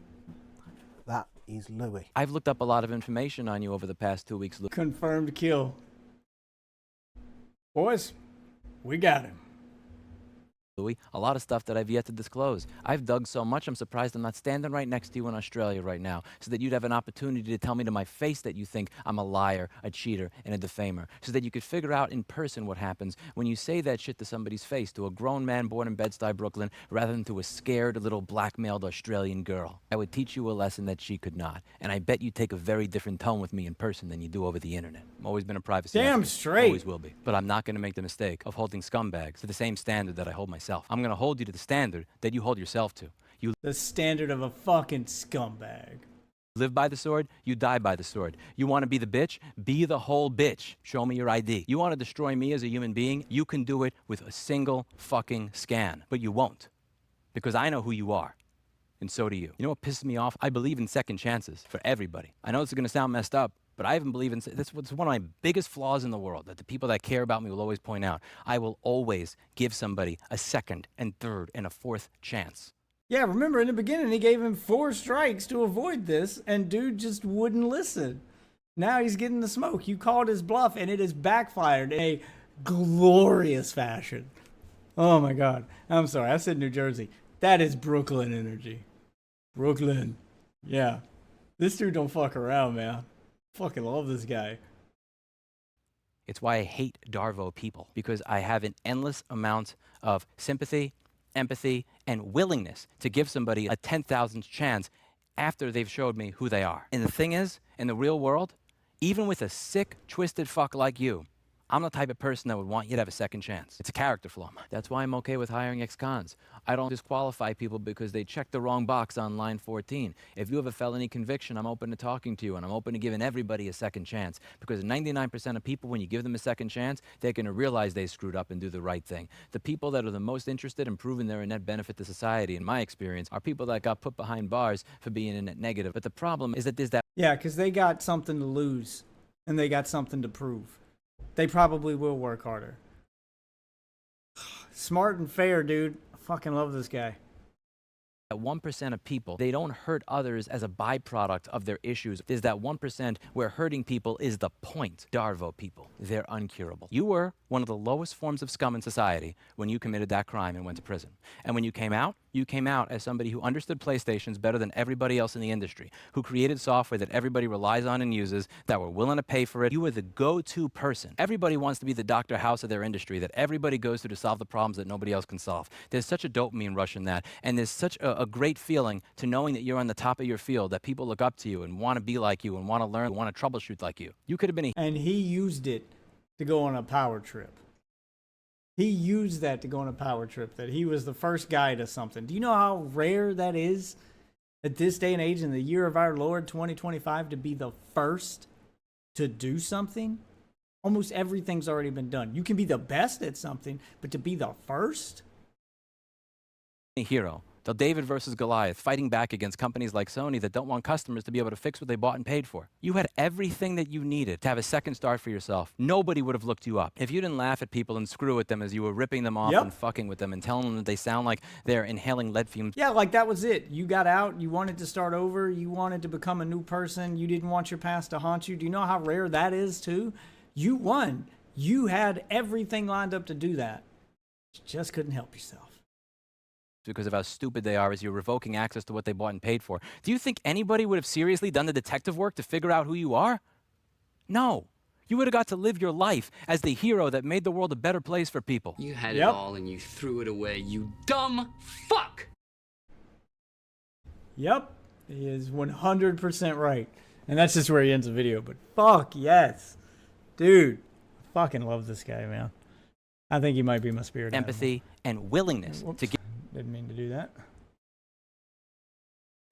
That is Louis. I've looked up a lot of information on you over the past 2 weeks, Louis. Confirmed kill. Boys, we got him. A lot of stuff that I've yet to disclose. I've dug so much, I'm surprised I'm not standing right next to you in Australia right now, so that you'd have an opportunity to tell me to my face that you think I'm a liar, a cheater, and a defamer, so that you could figure out in person what happens when you say that shit to somebody's face, to a grown man born in Bed-Stuy, Brooklyn, rather than to a scared little blackmailed Australian girl. I would teach you a lesson that she could not, and I bet you take a very different tone with me in person than you do over the internet. I've always been a privacy Damn advocate. straight. Always will be. But I'm not going to make the mistake of holding scumbags to the same standard that I hold myself. I'm going to hold you to the standard that you hold yourself to. You the standard of a fucking scumbag. live by the sword, you die by the sword. You want to be the bitch? Be the whole bitch. Show me your ID. You want to destroy me as a human being? You can do it with a single fucking scan. But you won't. Because I know who you are. And so do you. You know what pisses me off? I believe in second chances for everybody. I know this is going to sound messed up, but I even believe in this. What's one of my biggest flaws in the world that the people that care about me will always point out. I will always give somebody a second and third and a fourth chance. Yeah, remember in the beginning he gave him 4 strikes to avoid this, and dude just wouldn't listen. Now he's getting the smoke. You called his bluff, and it has backfired in a glorious fashion. Oh my God. I'm sorry, I said New Jersey. That is Brooklyn energy. Brooklyn. Yeah. This dude don't fuck around, man. Fucking love this guy. It's why I hate Darvo people, because I have an endless amount of sympathy, empathy, and willingness to give somebody a 10,000th chance after they've showed me who they are. And the thing is, in the real world, even with a sick, twisted fuck like you, I'm the type of person that would want you to have a second chance. It's a character flaw. That's why I'm okay with hiring ex-cons. I don't disqualify people because they checked the wrong box on line 14. If you have a felony conviction, I'm open to talking to you, and I'm open to giving everybody a second chance. Because 99% of people, when you give them a second chance, they're going to realize they screwed up and do the right thing. The people that are the most interested in proving they're a net benefit to society, in my experience, are people that got put behind bars for being a net negative. But the problem is that there's that... Yeah, because they got something to lose, and they got something to prove. They probably will work harder. Smart and fair, dude. I fucking love this guy. That 1% of people, they don't hurt others as a byproduct of their issues. There's that 1% where hurting people is the point. Darvo people, they're uncurable. You were one of the lowest forms of scum in society when you committed that crime and went to prison. And when you came out as somebody who understood PlayStations better than everybody else in the industry, who created software that everybody relies on and uses, that were willing to pay for it. You were the go-to person. Everybody wants to be the Dr. House of their industry, that everybody goes to solve the problems that nobody else can solve. There's such a dopamine rush in that, and there's such a great feeling to knowing that you're on the top of your field, that people look up to you and want to be like you and want to learn, want to troubleshoot like you. You could have been a... And he used it to go on a power trip. He used that to go on a power trip, that he was the first guy to something. Do you know how rare that is at this day and age in the year of our Lord 2025 to be the first to do something? Almost everything's already been done. You can be the best at something, but to be the first? hero. The David versus Goliath, fighting back against companies like Sony that don't want customers to be able to fix what they bought and paid for. You had everything that you needed to have a second start for yourself. Nobody would have looked you up. If you didn't laugh at people and screw with them as you were ripping them off and fucking with them and telling them that they sound like they're inhaling lead fumes. Yeah, like that was it. You got out, you wanted to start over, you wanted to become a new person, you didn't want your past to haunt you. Do you know how rare that is too? You won. You had everything lined up to do that. You just couldn't help yourself. Because of how stupid they are as you're revoking access to what they bought and paid for. Do you think anybody would have seriously done the detective work to figure out who you are? No. You would have got to live your life as the hero that made the world a better place for people. You had it all and you threw it away, you dumb fuck! Yep. He is 100% right. And that's just where he ends the video, but fuck yes. Dude, I fucking love this guy, man. I think he might be my spirit empathy animal. And willingness to give. Didn't mean to do that.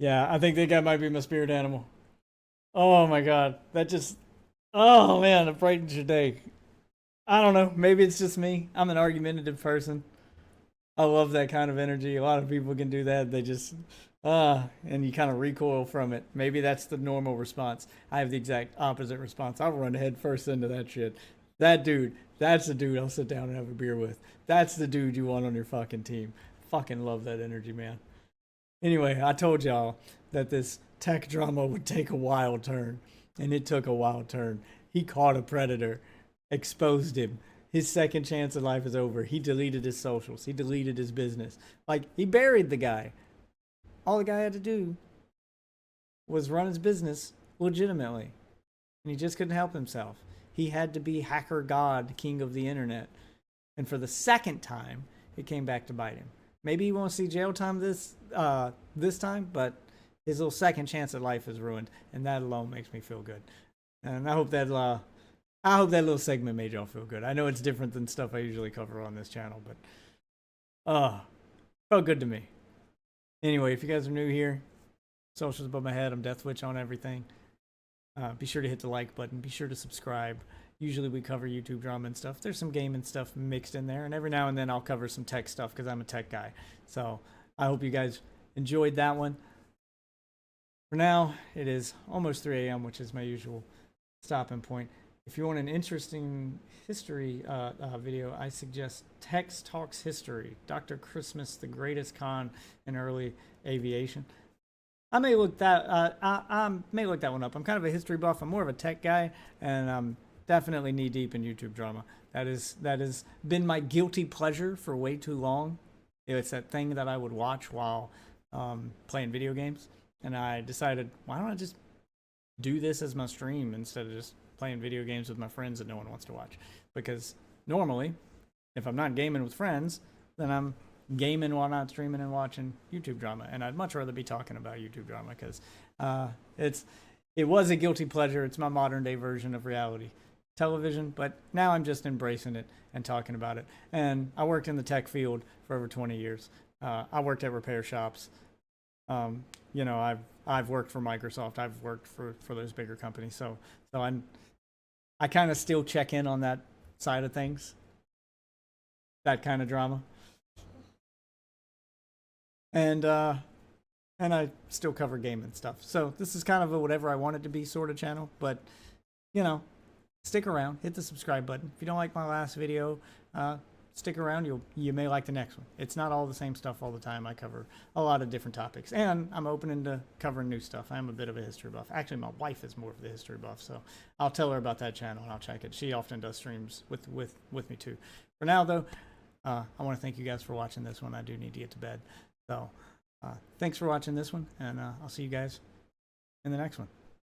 Yeah, I think that guy might be my spirit animal. Oh my god. That just... Oh man, it brightens your day. I don't know. Maybe it's just me. I'm an argumentative person. I love that kind of energy. A lot of people can do that. They just... and you kind of recoil from it. Maybe that's the normal response. I have the exact opposite response. I'll run head first into that shit. That dude, that's the dude I'll sit down and have a beer with. That's the dude you want on your fucking team. Fucking love that energy, man. Anyway, I told y'all that this tech drama would take a wild turn, and it took a wild turn. He caught a predator, exposed him. His second chance at life is over. He deleted his socials. He deleted his business. Like, he buried the guy. All the guy had to do was run his business legitimately, and he just couldn't help himself. He had to be hacker god, king of the internet. And for the second time, it came back to bite him. Maybe he won't see jail time this time, but his little second chance at life is ruined, and that alone makes me feel good. And I hope that little segment made y'all feel good. I know it's different than stuff I usually cover on this channel, but felt good to me. Anyway, if you guys are new here, socials above my head, I'm Deathwitch on everything. Be sure to hit the like button. Be sure to subscribe. Usually we cover YouTube drama and stuff. There's some gaming stuff mixed in there. And every now and then I'll cover some tech stuff because I'm a tech guy. So I hope you guys enjoyed that one. For now, it is almost 3 a.m., which is my usual stopping point. If you want an interesting history video, I suggest Tex Talks History, Dr. Christmas, the greatest con in early aviation. I may look that I may look that one up. I'm kind of a history buff. I'm more of a tech guy, and I'm definitely knee deep in YouTube drama. That has been my guilty pleasure for way too long. It's that thing that I would watch while playing video games, and I decided, why don't I just do this as my stream instead of just playing video games with my friends that no one wants to watch? Because normally, if I'm not gaming with friends, then I'm gaming while not streaming and watching YouTube drama, and I'd much rather be talking about YouTube drama because it was a guilty pleasure. It's my modern day version of reality television, but now I'm just embracing it and talking about it. And I worked in the tech field for over 20 years. I worked at repair shops. You know, I've worked for Microsoft. I've worked for those bigger companies. So I kind of still check in on that side of things, that kind of drama. And I still cover gaming stuff. So this is kind of a whatever I want it to be sort of channel, but you know, stick around, hit the subscribe button. If you don't like my last video, stick around. You may like the next one. It's not all the same stuff all the time. I cover a lot of different topics, and I'm open into covering new stuff. I'm a bit of a history buff. Actually, my wife is more of the history buff, so I'll tell her about that channel and I'll check it. She often does streams with me too. For now, though, I want to thank you guys for watching this one. I do need to get to bed, so thanks for watching this one, and I'll see you guys in the next one.